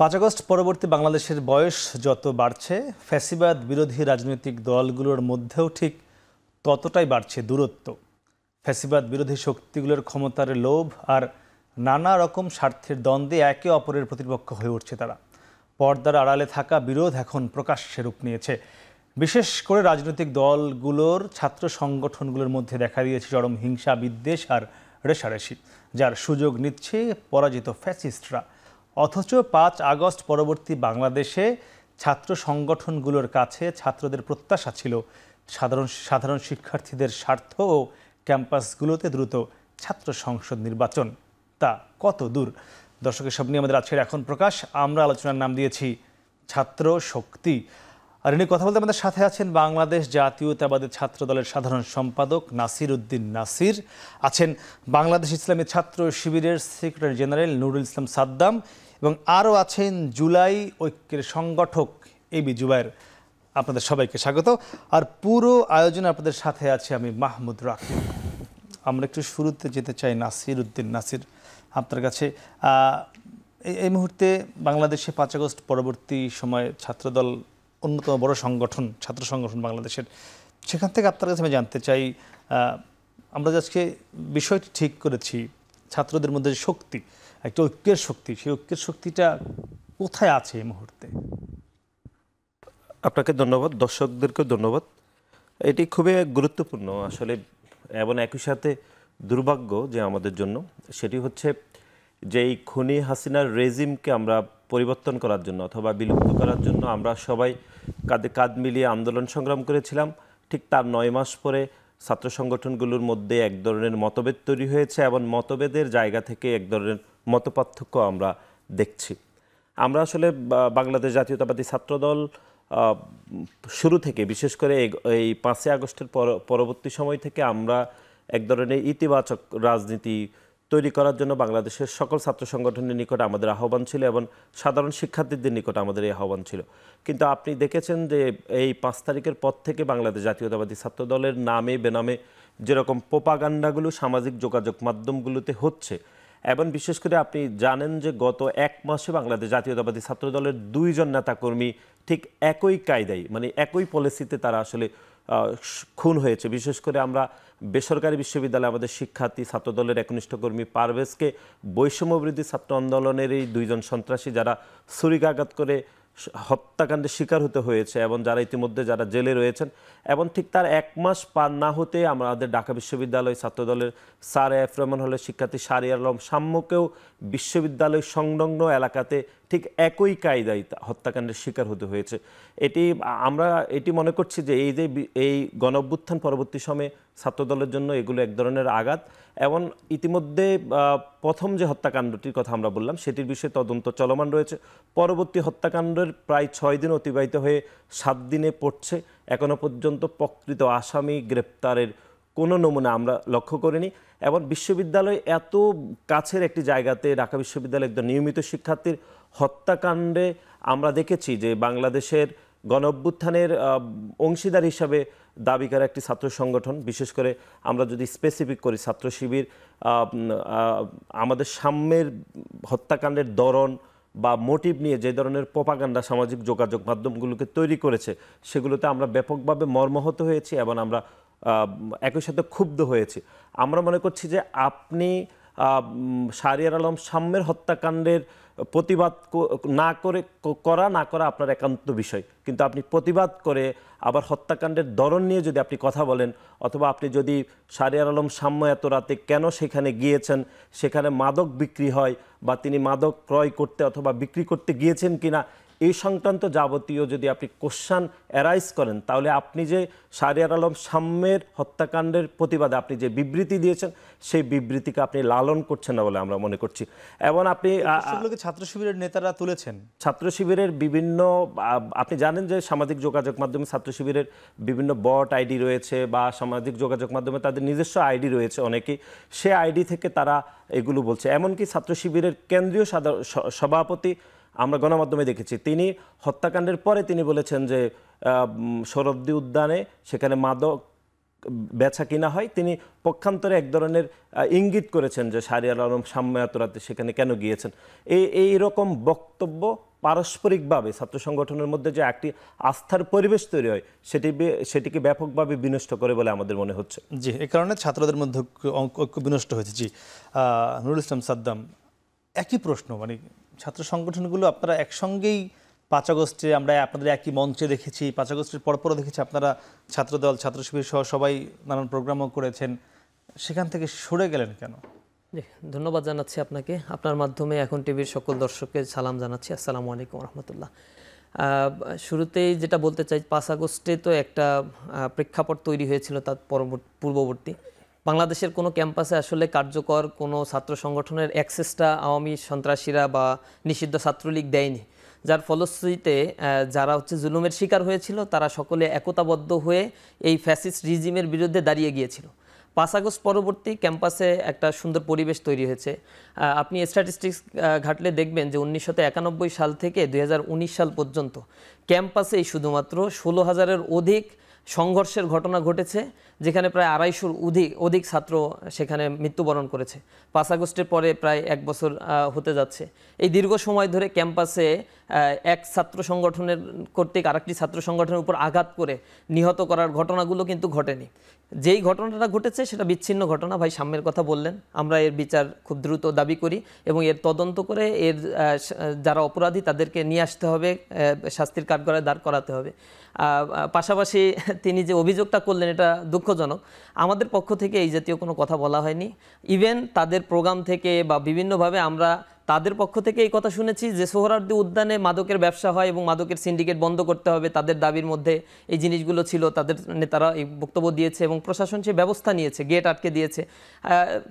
৫ August পরবর্তী বাংলাদেশের বয়স যত বাড়ছে, ফ্যাসিবাদ বিরোধী রাজনৈতিক দলগুলোর মধ্যেও ঠিক ততটাই বাড়ছে দূরত্ব। ফ্যাসিবাদ বিরোধী শক্তিগুলোর ক্ষমতার লোভ আর নানা রকম স্বার্থের দ্বন্দ্বে একে অপরের প্রতিপক্ষ হয়ে উঠছে তারা। পর্দার আড়ালে থাকা বিরোধ এখন প্রকাশ্যে রূপ নিয়েছে। বিশেষ করে রাজনৈতিক দলগুলোর ছাত্র সংগঠনগুলোর মধ্যে দেখা দিয়েছে চরম হিংসা, বিদ্বেষ আর রেষারেষি, যার সুযোগ নিচ্ছে পরাজিত ফ্যাসিস্টরা। অথচ ৫ আগস্ট পরবর্তী বাংলাদেশে ছাত্র সংগঠনগুলোর কাছে ছাত্রদের প্রত্যাশা ছিল সাধারণ শিক্ষার্থীদের স্বার্থ ও ক্যাম্পাসগুলোতে দ্রুত ছাত্র সংসদ নির্বাচন। তা কত দূর? দর্শকের সব নিয়ে আমাদের আজকের এখন প্রকাশ। আমরা আলোচনার নাম দিয়েছি ছাত্র শক্তি। আর এ নিয়ে কথা বলতে আমাদের সাথে আছেন বাংলাদেশ জাতীয়তাবাদী ছাত্র দলের সাধারণ সম্পাদক নাসির উদ্দিন নাসির, আছেন বাংলাদেশ ইসলামী ছাত্র শিবিরের সেক্রেটারি জেনারেল নুরুল ইসলাম সাদ্দাম, এবং আরও আছেন জুলাই ঐক্যের সংগঠক এবি জুবায়ের। আপনাদের সবাইকে স্বাগত। আর পুরো আয়োজনে আপনাদের সাথে আছে আমি মাহমুদ রাকিব। আমরা একটু শুরুতে যেতে চাই নাসির উদ্দিন নাসির, আপনার কাছে। এই মুহূর্তে বাংলাদেশে ৫ আগস্ট পরবর্তী সময়ে ছাত্রদল অন্যতম বড় সংগঠন, ছাত্র সংগঠন বাংলাদেশের। সেখান থেকে আপনার কাছে আমি জানতে চাই, আমরা আজকে বিষয়টি ঠিক করেছি, ছাত্রদের মধ্যে যে শক্তি, একটা ঐক্যের শক্তি, সেই ঐক্যের শক্তিটা কোথায় আছে এই মুহূর্তে? আপনাকে ধন্যবাদ, দর্শকদেরকেও ধন্যবাদ। এটি খুবই গুরুত্বপূর্ণ আসলে, এবং একই সাথে দুর্ভাগ্য যে আমাদের জন্য, সেটি হচ্ছে যে এই খুনি হাসিনার রেজিমকে আমরা পরিবর্তন করার জন্য অথবা বিলুপ্ত করার জন্য আমরা সবাই কাঁধে কাঁধ মিলিয়ে আন্দোলন সংগ্রাম করেছিলাম। ঠিক তার ৯ মাস পরে ছাত্র সংগঠনগুলোর মধ্যে এক ধরনের মতভেদ তৈরি হয়েছে, এবং মতভেদের জায়গা থেকে এক ধরনের মতপার্থক্য আমরা দেখছি। আমরা আসলে বাংলাদেশ জাতীয়তাবাদী ছাত্রদল শুরু থেকে, বিশেষ করে এই ৫ই আগস্টের পরবর্তী সময় থেকে আমরা এক ধরনের ইতিবাচক রাজনীতি তৈরি করার জন্য বাংলাদেশের সকল ছাত্র সংগঠনের নিকটে আমাদের আহ্বান ছিল, এবং সাধারণ শিক্ষার্থীদের নিকটে আমাদের এই আহ্বান ছিল। কিন্তু আপনি দেখেছেন যে এই ৫ তারিখের পর থেকে বাংলাদেশ জাতীয়তাবাদী ছাত্রদলের নামে বেনামে যেরকম প্রোপাগান্ডাগুলো সামাজিক যোগাযোগ মাধ্যমগুলোতে হচ্ছে, এবং বিশেষ করে আপনি জানেন যে গত ১ মাসে বাংলাদেশ জাতীয়তাবাদী ছাত্রদলের ২ জন নেতাকর্মী ঠিক একই কায়দায়, মানে একই পলিসিতে তারা আসলে খুন হয়েছে। বিশেষ করে আমরা বেসরকারি বিশ্ববিদ্যালয়ে আমাদের শিক্ষার্থী ছাত্রদলের একনিষ্ঠ কর্মী পারভেজকে বৈষম্যবিরোধী ছাত্র আন্দোলনের এই ২ জন সন্ত্রাসী যারা ছুরিকাঘাত করে হত্যাকাণ্ডের শিকার হতে হয়েছে, এবং যারা ইতিমধ্যে যারা জেলে রয়েছেন, এবং ঠিক তার ১ মাস পার না হতে আমাদের ঢাকা বিশ্ববিদ্যালয় ছাত্রদলের স্যার এফ রহমান হলের শিক্ষার্থী শাহরিয়ার আলম সাম্যকেও বিশ্ববিদ্যালয় সংলগ্ন এলাকাতে ঠিক একই কায়দায় হত্যাকাণ্ডের শিকার হতে হয়েছে। আমরা মনে করছি যে এই গণঅভ্যুত্থান পরবর্তী সময়ে ছাত্রদলের জন্য এগুলো এক ধরনের আঘাত, এবং ইতিমধ্যে প্রথম যে হত্যাকাণ্ডটির কথা আমরা বললাম সেটির বিষয়ে তদন্ত চলমান রয়েছে। পরবর্তী হত্যাকাণ্ডের প্রায় ৬ দিন অতিবাহিত হয়ে ৭ দিনে পড়ছে, এখনও পর্যন্ত প্রকৃত আসামি গ্রেপ্তারের কোনো নমুনা আমরা লক্ষ্য করিনি। এবং বিশ্ববিদ্যালয় এত কাছের একটি জায়গাতে, ঢাকা বিশ্ববিদ্যালয়ের একজন নিয়মিত শিক্ষার্থীর হত্যাকাণ্ডে আমরা দেখেছি যে বাংলাদেশের গণঅভ্যুত্থানের অংশীদার হিসাবে দাবি করা একটি ছাত্র সংগঠন, বিশেষ করে আমরা যদি স্পেসিফিক করি ছাত্র শিবির, আমাদের সাম্যের হত্যাকাণ্ডের ধরন বা মোটিভ নিয়ে যে ধরনের প্রোপাগান্ডা সামাজিক যোগাযোগ মাধ্যমগুলোকে তৈরি করেছে, সেগুলোতে আমরা ব্যাপকভাবে মর্মাহত হয়েছি, এবং আমরা একই সাথে ক্ষুব্ধ হয়েছি। আমরা মনে করছি যে আপনি শাহরিয়ার আলম সাম্যের হত্যাকাণ্ডের প্রতিবাদ না করা আপনার একান্ত বিষয়, কিন্তু আপনি প্রতিবাদ করে আবার হত্যাকাণ্ডের ধরন নিয়ে যদি আপনি কথা বলেন, অথবা আপনি যদি শাহরিয়ার আলম সাম্য এত রাতে কেন সেখানে গিয়েছেন, সেখানে মাদক বিক্রি হয় বা তিনি মাদক ক্রয় করতে অথবা বিক্রি করতে গিয়েছেন কিনা, এই সংক্রান্ত যাবতীয় যদি আপনি কোশ্চান অ্যারাইজ করেন, তাহলে আপনি যে শাহরিয়ার আলম সাম্যের হত্যাকাণ্ডের প্রতিবাদে আপনি যে বিবৃতি দিয়েছেন, সেই বিবৃতিকে আপনি লালন করছেন না বলে আমরা মনে করছি। এবং আপনি ছাত্র শিবিরের নেতারা তুলেছেন, ছাত্র শিবিরের বিভিন্ন, আপনি জানেন যে সামাজিক যোগাযোগ মাধ্যমে ছাত্র শিবিরের বিভিন্ন বট আইডি রয়েছে, বা সামাজিক যোগাযোগ মাধ্যমে তাদের নিজস্ব আইডি রয়েছে অনেকেই, সে আইডি থেকে তারা এগুলো বলছে। এমনকি ছাত্র শিবিরের কেন্দ্রীয় সভাপতি আমরা গণমাধ্যমে দেখেছি, তিনি হত্যাকাণ্ডের পরে তিনি বলেছেন যে সোহরাওয়ার্দী উদ্যানে সেখানে মাদক বেচা কিনা হয়, তিনি পক্ষান্তরে এক ধরনের ইঙ্গিত করেছেন যে শাহরিয়ার আলম সাম্য এত রাতে সেখানে কেন গিয়েছেন। এইরকম বক্তব্য পারস্পরিকভাবে ছাত্র সংগঠনের মধ্যে যে একটি আস্থার পরিবেশ তৈরি হয় সেটিকে ব্যাপকভাবে বিনষ্ট করে বলে আমাদের মনে হচ্ছে। জি, এ কারণে ছাত্রদের মধ্যে ঐক্য বিনষ্ট হয়েছে। জি, নুরুল ইসলাম সাদ্দাম, একই প্রশ্ন, মানে ছাত্র সংগঠনগুলো আপনারা একসঙ্গেই 5 আগস্টে আমরা আপনাদের একই মঞ্চে দেখেছি, 5 আগস্টের পরপরও দেখেছি আপনারা ছাত্রদল, ছাত্র শিবির সহ সবাই নানান প্রোগ্রামও করেছেন, সেখান থেকে সরে গেলেন কেন? জি, ধন্যবাদ জানাচ্ছি আপনাকে। আপনার মাধ্যমে এখন টিভির সকল দর্শককে সালাম জানাচ্ছি। আসসালামু আলাইকুম রহমতুল্লাহ। শুরুতেই যেটা বলতে চাই, 5 আগস্টে তো একটা প্রেক্ষাপট তৈরি হয়েছিল, তার পূর্ববর্তী বাংলাদেশের কোনো ক্যাম্পাসে আসলে কার্যকর কোনো ছাত্র সংগঠনের অ্যাক্সেসটা আওয়ামী সন্ত্রাসীরা বা নিষিদ্ধ ছাত্রলীগ দেয়নি, যার ফলশ্রুতিতে যারা জুলুমের শিকার হয়েছিল তারা সকলে একতাবদ্ধ হয়ে এই ফ্যাসিস্ট রিজিমের বিরুদ্ধে দাঁড়িয়ে গিয়েছিল। 5 আগস্ট পরবর্তী ক্যাম্পাসে একটা সুন্দর পরিবেশ তৈরি হয়েছে। আপনি স্ট্যাটিস্টিক্স ঘাটলে দেখবেন যে 1991 সাল থেকে 2019 সাল পর্যন্ত ক্যাম্পাসেই শুধুমাত্র 16,000-এর অধিক সংঘর্ষের ঘটনা ঘটেছে, যেখানে প্রায় 250-র অধিক ছাত্র সেখানে মৃত্যুবরণ করেছে। 5 আগস্টের পরে প্রায় 1 বছর হতে যাচ্ছে। এই দীর্ঘ সময় ধরে ক্যাম্পাসে এক ছাত্র সংগঠনের কর্তৃক আরেকটি ছাত্র সংগঠনের উপর আঘাত করে নিহত করার ঘটনাগুলো কিন্তু ঘটেনি। যেই ঘটনাটা ঘটেছে সেটা বিচ্ছিন্ন ঘটনা। ভাই সাম্যের কথা বললেন, আমরা এর বিচার খুব দ্রুত দাবি করি এবং এর তদন্ত করে এর যারা অপরাধী তাদেরকে নিয়ে আসতে হবে, শাস্তির কাঠগড়ায় দাঁড় করাতে হবে। পাশাপাশি তিনি যে অভিযোগটা করলেন এটা দুঃখজনক। আমাদের পক্ষ থেকে এই জাতীয় কোনো কথা বলা হয়নি। ইভেন তাদের প্রোগ্রাম থেকে বা বিভিন্নভাবে আমরা তাদের পক্ষ থেকে এই কথা শুনেছি যে সোহরাওয়ার্দী উদ্যানে মাদকের ব্যবসা হয় এবং মাদকের সিন্ডিকেট বন্ধ করতে হবে, তাদের দাবির মধ্যে এই জিনিসগুলো ছিল। তাদের নেতারা এই বক্তব্য দিয়েছে এবং প্রশাসন সেই ব্যবস্থা নিয়েছে, গেট আটকে দিয়েছে।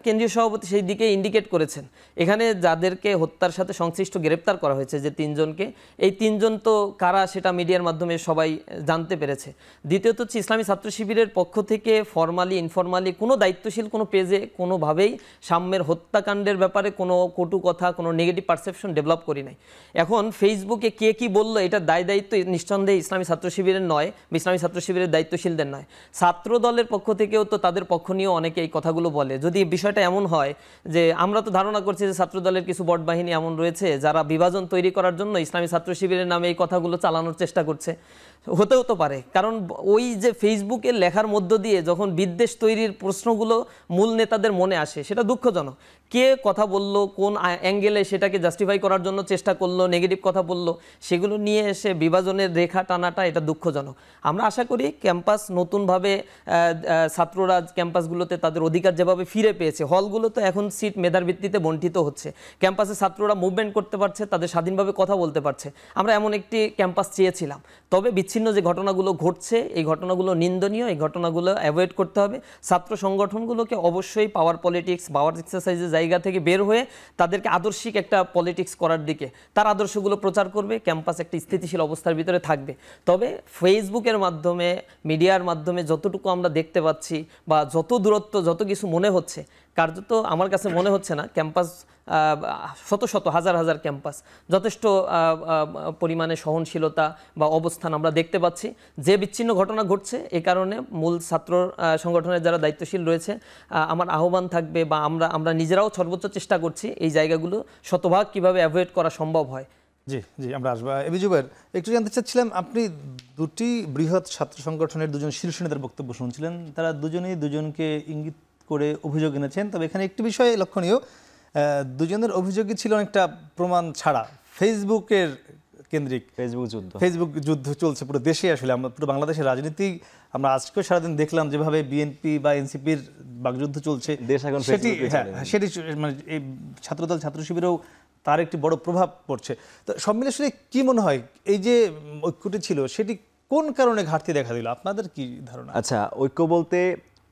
কেন্দ্রীয় সভাপতি সেই দিকে ইন্ডিকেট করেছেন। এখানে যাদেরকে হত্যার সাথে সংশ্লিষ্ট গ্রেপ্তার করা হয়েছে যে 3 জনকে, এই 3 জন তো কারা সেটা মিডিয়ার মাধ্যমে সবাই জানতে পেরেছে। দ্বিতীয়ত হচ্ছে ইসলামী ছাত্র শিবিরের পক্ষ থেকে ফরমালি ইনফরমালি কোনো দায়িত্বশীল কোনো পেজে কোনোভাবেই সাম্যের হত্যাকাণ্ডের ব্যাপারে কোনো কটু কথা, কোনো নেগেটিভ পারসেপশন ডেভেলপ করি নাই। এখন ফেসবুকে কে কি বললো এটা দায়িত্ব নিঃসন্দেহে ইসলামী ছাত্র শিবিরের নয় বা ইসলামী ছাত্র শিবিরের দায়িত্বশীলদের নয়। ছাত্র দলের পক্ষ থেকেও তো তাদের পক্ষ নিয়েও অনেকে এই কথাগুলো বলে। যদি বিষয়টা এমন হয় যে আমরা তো ধারণা করছি যে ছাত্র দলের কিছু বট বাহিনী এমন রয়েছে যারা বিভাজন তৈরি করার জন্য ইসলামী ছাত্র শিবিরের নামে এই কথাগুলো চালানোর চেষ্টা করছে, হতেও তো পারে। কারণ ওই যে ফেসবুকের লেখার মধ্য দিয়ে যখন বিদ্বেষ তৈরির প্রশ্নগুলো মূল নেতাদের মনে আসে, সেটা দুঃখজনক। কে কথা বলল, কোন অ্যাঙ্গেলে সেটাকে জাস্টিফাই করার জন্য চেষ্টা করলো, নেগেটিভ কথা বললো, সেগুলো নিয়ে এসে বিভাজনের রেখা টানাটা এটা দুঃখজনক। আমরা আশা করি ক্যাম্পাস নতুনভাবে ছাত্ররা ক্যাম্পাসগুলোতে তাদের অধিকার যেভাবে ফিরে পেয়েছে, হলগুলো তো এখন সিট মেধার ভিত্তিতে বণ্টিত হচ্ছে, ক্যাম্পাসে ছাত্ররা মুভমেন্ট করতে পারছে, তাদের স্বাধীনভাবে কথা বলতে পারছে। আমরা এমন একটি ক্যাম্পাস চেয়েছিলাম। তবে বিচ্ছিন্ন যে ঘটনাগুলো ঘটছে এই ঘটনাগুলো নিন্দনীয়, এই ঘটনাগুলো অ্যাভয়েড করতে হবে। ছাত্র সংগঠনগুলোকে অবশ্যই পাওয়ার পলিটিক্স, পাওয়ার এক্সারসাইজের জায়গা থেকে বের হয়ে তাদেরকে আদর্শিক একটা পলিটিক্স করার দিকে তার আদর্শগুলো প্রচার করবে, ক্যাম্পাস একটা স্থিতিশীল অবস্থার ভিতরে থাকবে। তবে ফেসবুকের মাধ্যমে, মিডিয়ার মাধ্যমে যতটুকু আমরা দেখতে পাচ্ছি বা যত দূরত্ব, যত কিছু মনে হচ্ছে, কার্যত আমার কাছে মনে হচ্ছে না ক্যাম্পাস, শত শত হাজার হাজার ক্যাম্পাস যথেষ্ট পরিমাণে সহনশীলতা বা অবস্থান আমরা দেখতে পাচ্ছি। যে বিচ্ছিন্ন ঘটনা ঘটছে এ কারণে মূল ছাত্র সংগঠনের যারা দায়িত্বশীল রয়েছে, আমার আহ্বান থাকবে বা আমরা নিজেরাও সর্বোচ্চ চেষ্টা করছি এই জায়গাগুলো শতভাগ কিভাবে অ্যাভয়েড করা সম্ভব হয়। জি জি, আমরা আসবো। এবি জুবায়ের, একটু জানতে চাচ্ছিলাম, আপনি দুটি বৃহৎ ছাত্র সংগঠনের দুজন শীর্ষ নেতার বক্তব্য শুনছিলেন, তারা দুজনেই দুজনকে ইঙ্গিত করে অভিযোগ এনেছেন। তবে এখানে একটি বিষয় লক্ষণীয়, দুজনের অভিযোগই ছিল অনেকটা প্রমাণ ছাড়া, ফেসবুকের কেন্দ্রিক ফেসবুক যুদ্ধ চলছে পুরো দেশে। আসলে আমরা পুরো বাংলাদেশের রাজনীতি আমরা আজকেও সারাদিন দেখলাম যেভাবে বিএনপি বা এনসিপির বাকযুদ্ধ চলছে, সেটি মানে এই ছাত্রদল, ছাত্র শিবিরেও তার একটি বড় প্রভাব পড়ছে। তো সব মিলে আসলে কি মনে হয় এই যে ঐক্যটি ছিল সেটি কোন কারণে ঘাটতি দেখা দিল, আপনাদের কি ধারণা? আচ্ছা, ঐক্য বলতে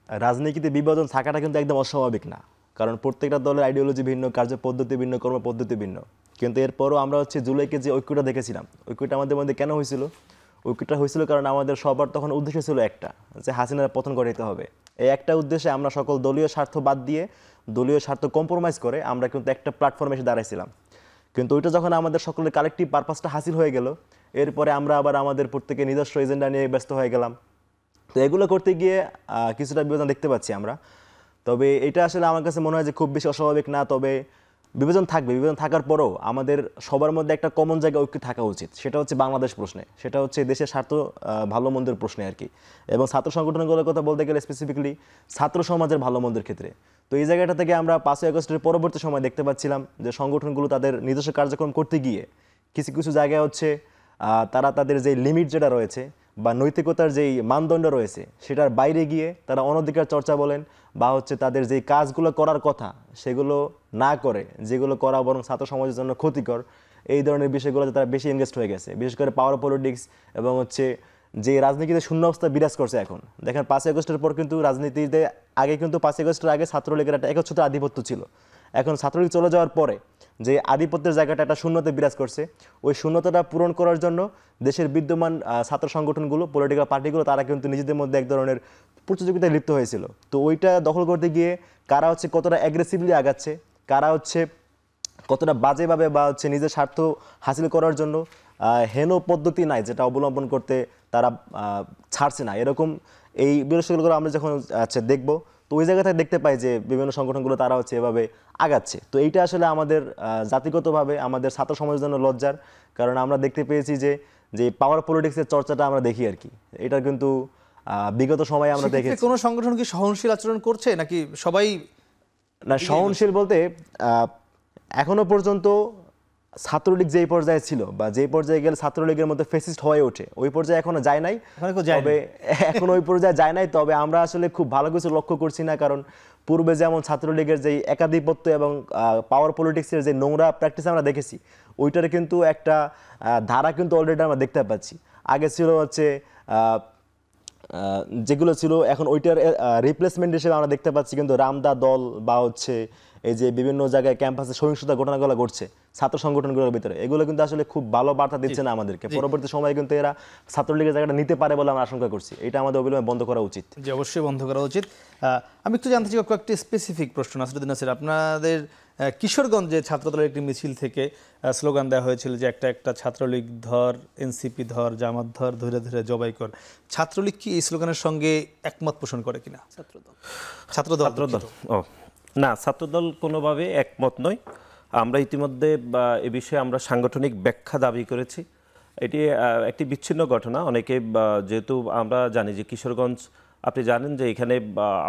রাজনীতিতে বিভাজন থাকাটা কিন্তু একদম অস্বাভাবিক না, কারণ প্রত্যেকটা দলের আইডিওলজি ভিন্ন, কার্য পদ্ধতি ভিন্ন, কর্ম পদ্ধতি ভিন্ন। কিন্তু এরপরও আমরা জুলাইকে যে ঐক্যটা দেখেছিলাম, ঐক্যটা আমাদের মধ্যে কেন হয়েছিল? ঐক্যটা হয়েছিল কারণ আমাদের সবার তখন উদ্দেশ্য ছিল একটা, যে হাসিনার পতন ঘটাতে হবে। এই একটা উদ্দেশ্যে আমরা সকল দলীয় স্বার্থ বাদ দিয়ে, দলীয় স্বার্থ কম্প্রোমাইজ করে আমরা কিন্তু একটা প্ল্যাটফর্মে এসে দাঁড়াইছিলাম। কিন্তু ওইটা যখন আমাদের সকলের কালেকটিভ পারপাসটা হাসিল হয়ে গেল, এরপরে আমরা আবার আমাদের প্রত্যেকে নিজস্ব এজেন্ডা নিয়ে ব্যস্ত হয়ে গেলাম। তো এগুলো করতে গিয়ে কিছুটা বিভাজন দেখতে পাচ্ছি আমরা। তবে এটা আসলে আমার কাছে মনে হয় যে খুব বেশি অস্বাভাবিক না। তবে বিভাজন থাকবে, বিভাজন থাকার পরেও আমাদের সবার মধ্যে একটা কমন জায়গা ঐক্য থাকা উচিত। সেটা হচ্ছে বাংলাদেশ প্রশ্নে, সেটা হচ্ছে দেশের স্বার্থ ভালো মন্দের প্রশ্নে আর কি। এবং ছাত্র সংগঠনগুলোর কথা বলতে গেলে স্পেসিফিকলি ছাত্র সমাজের ভালো মন্দের ক্ষেত্রে। তো এই জায়গাটা থেকে আমরা 5ই আগস্টের পরবর্তী সময় দেখতে পাচ্ছিলাম যে সংগঠনগুলো তাদের নিজস্ব কার্যক্রম করতে গিয়ে কিছু কিছু জায়গায় হচ্ছে তারা তাদের যে লিমিট যেটা রয়েছে বা নৈতিকতার যেই মানদণ্ড রয়েছে সেটার বাইরে গিয়ে তারা অনধিকার চর্চা বলেন বা হচ্ছে তাদের যেই কাজগুলো করার কথা সেগুলো না করে, যেগুলো করা বরং ছাত্র সমাজের জন্য ক্ষতিকর, এই ধরনের বিষয়গুলোতে তারা বেশি ইনভেস্ট হয়ে গেছে। বিশেষ করে পাওয়ার পলিটিক্স এবং হচ্ছে যে রাজনীতিতে শূন্য অবস্থা বিরাজ করছে এখন। দেখেন 5ই আগস্টের পর কিন্তু রাজনীতিতে আগে কিন্তু 5ই আগস্টের আগে ছাত্রলীগের একটা একচ্ছত্র আধিপত্য ছিল। এখন ছাত্রলীগ চলে যাওয়ার পরে যে আধিপত্যের জায়গাটা একটা শূন্যতে বিরাজ করছে, ওই শূন্যতাটা পূরণ করার জন্য দেশের বিদ্যমান ছাত্র সংগঠনগুলো, পলিটিক্যাল পার্টিগুলো তারা কিন্তু নিজেদের মধ্যে এক ধরনের প্রতিযোগিতায় লিপ্ত হয়েছিল। তো ওইটা দখল করতে গিয়ে কারা হচ্ছে কতটা অ্যাগ্রেসিভলি আগাচ্ছে, কারা হচ্ছে কতটা বাজেভাবে বা হচ্ছে নিজের স্বার্থ হাসিল করার জন্য হেন পদ্ধতি নাই যেটা অবলম্বন করতে তারা ছাড়ছে না, এরকম এই বিষয়গুলো আমরা যখন দেখবো তো ওই জায়গা থেকে দেখতে পাই যে বিভিন্ন সংগঠনগুলো তারা হচ্ছে এভাবে আগাচ্ছে। তো এইটা আসলে আমাদের জাতিগতভাবে আমাদের ছাত্র সমাজের জন্য লজ্জার, কারণ আমরা দেখতে পেয়েছি যে যে পাওয়ার পলিটিক্সের চর্চাটা আমরা দেখি আর কি, এটা কিন্তু বিগত সময়ে আমরা দেখেছি। কোনো সংগঠন কি সহনশীল আচরণ করছে নাকি সবাই? না, সহনশীল বলতে এখনো পর্যন্ত ছাত্রলীগ যেই পর্যায়ে ছিল বা যেই পর্যায়ে গেলে ছাত্রলীগের মধ্যে ফেসিস্ট হয়ে ওঠে ওই পর্যায়ে এখনো যায় নাই। তবে এখন ওই পর্যায়ে যায় নাই, তবে আমরা আসলে খুব ভালো কিছু লক্ষ্য করছি না, কারণ পূর্বে যেমন ছাত্রলীগের যেই একাধিপত্য এবং পাওয়ার পলিটিক্সের যে নোংরা প্র্যাকটিস আমরা দেখেছি, ওইটার কিন্তু একটা ধারা কিন্তু অলরেডি আমরা দেখতে পাচ্ছি। আগে ছিল হচ্ছে যেগুলো ছিল, এখন ওইটার রিপ্লেসমেন্ট হিসেবে আমরা দেখতে পাচ্ছি কিন্তু রামদা দল বা হচ্ছে এই যে বিভিন্ন জায়গায় ক্যাম্পাসে সহিংসতা ঘটনাগুলো ঘটছে ছাত্র সংগঠনগুলোর ভিতরে, এগুলো কিন্তু আসলে খুব ভালো বার্তা দিচ্ছে না আমাদেরকে। পরবর্তী সময়ে কিন্তু এরা ছাত্রলীগের জায়গাটা নিতে পারে বলে আমরা আশঙ্কা করছি। এটা আমাদের অবিলম্বে বন্ধ করা উচিত। যে অবশ্যই বন্ধ করা উচিত। আমি একটু জানতে চাই কয়েকটি স্পেসিফিক প্রশ্ন। নাসিরুদ্দিন নাসির, আপনাদের কিশোরগঞ্জে ছাত্রদলের একটি মিছিল থেকে স্লোগান দেওয়া হয়েছিল যে একটা একটা ছাত্রলীগ ধর, এনসিপি ধর, জামাত ধর, ধরে ধরে জবাই কর। ছাত্রলীগ কি এই স্লোগানের সঙ্গে একমত পোষণ করে কিনা? ছাত্রদল না, ছাত্রদল কোনোভাবে একমত নয়। আমরা ইতিমধ্যে এ বিষয়ে আমরা সাংগঠনিক ব্যাখ্যা দাবি করেছি। এটি একটি বিচ্ছিন্ন ঘটনা। অনেকে যেহেতু আমরা জানি যে কিশোরগঞ্জ, আপনি জানেন যে এখানে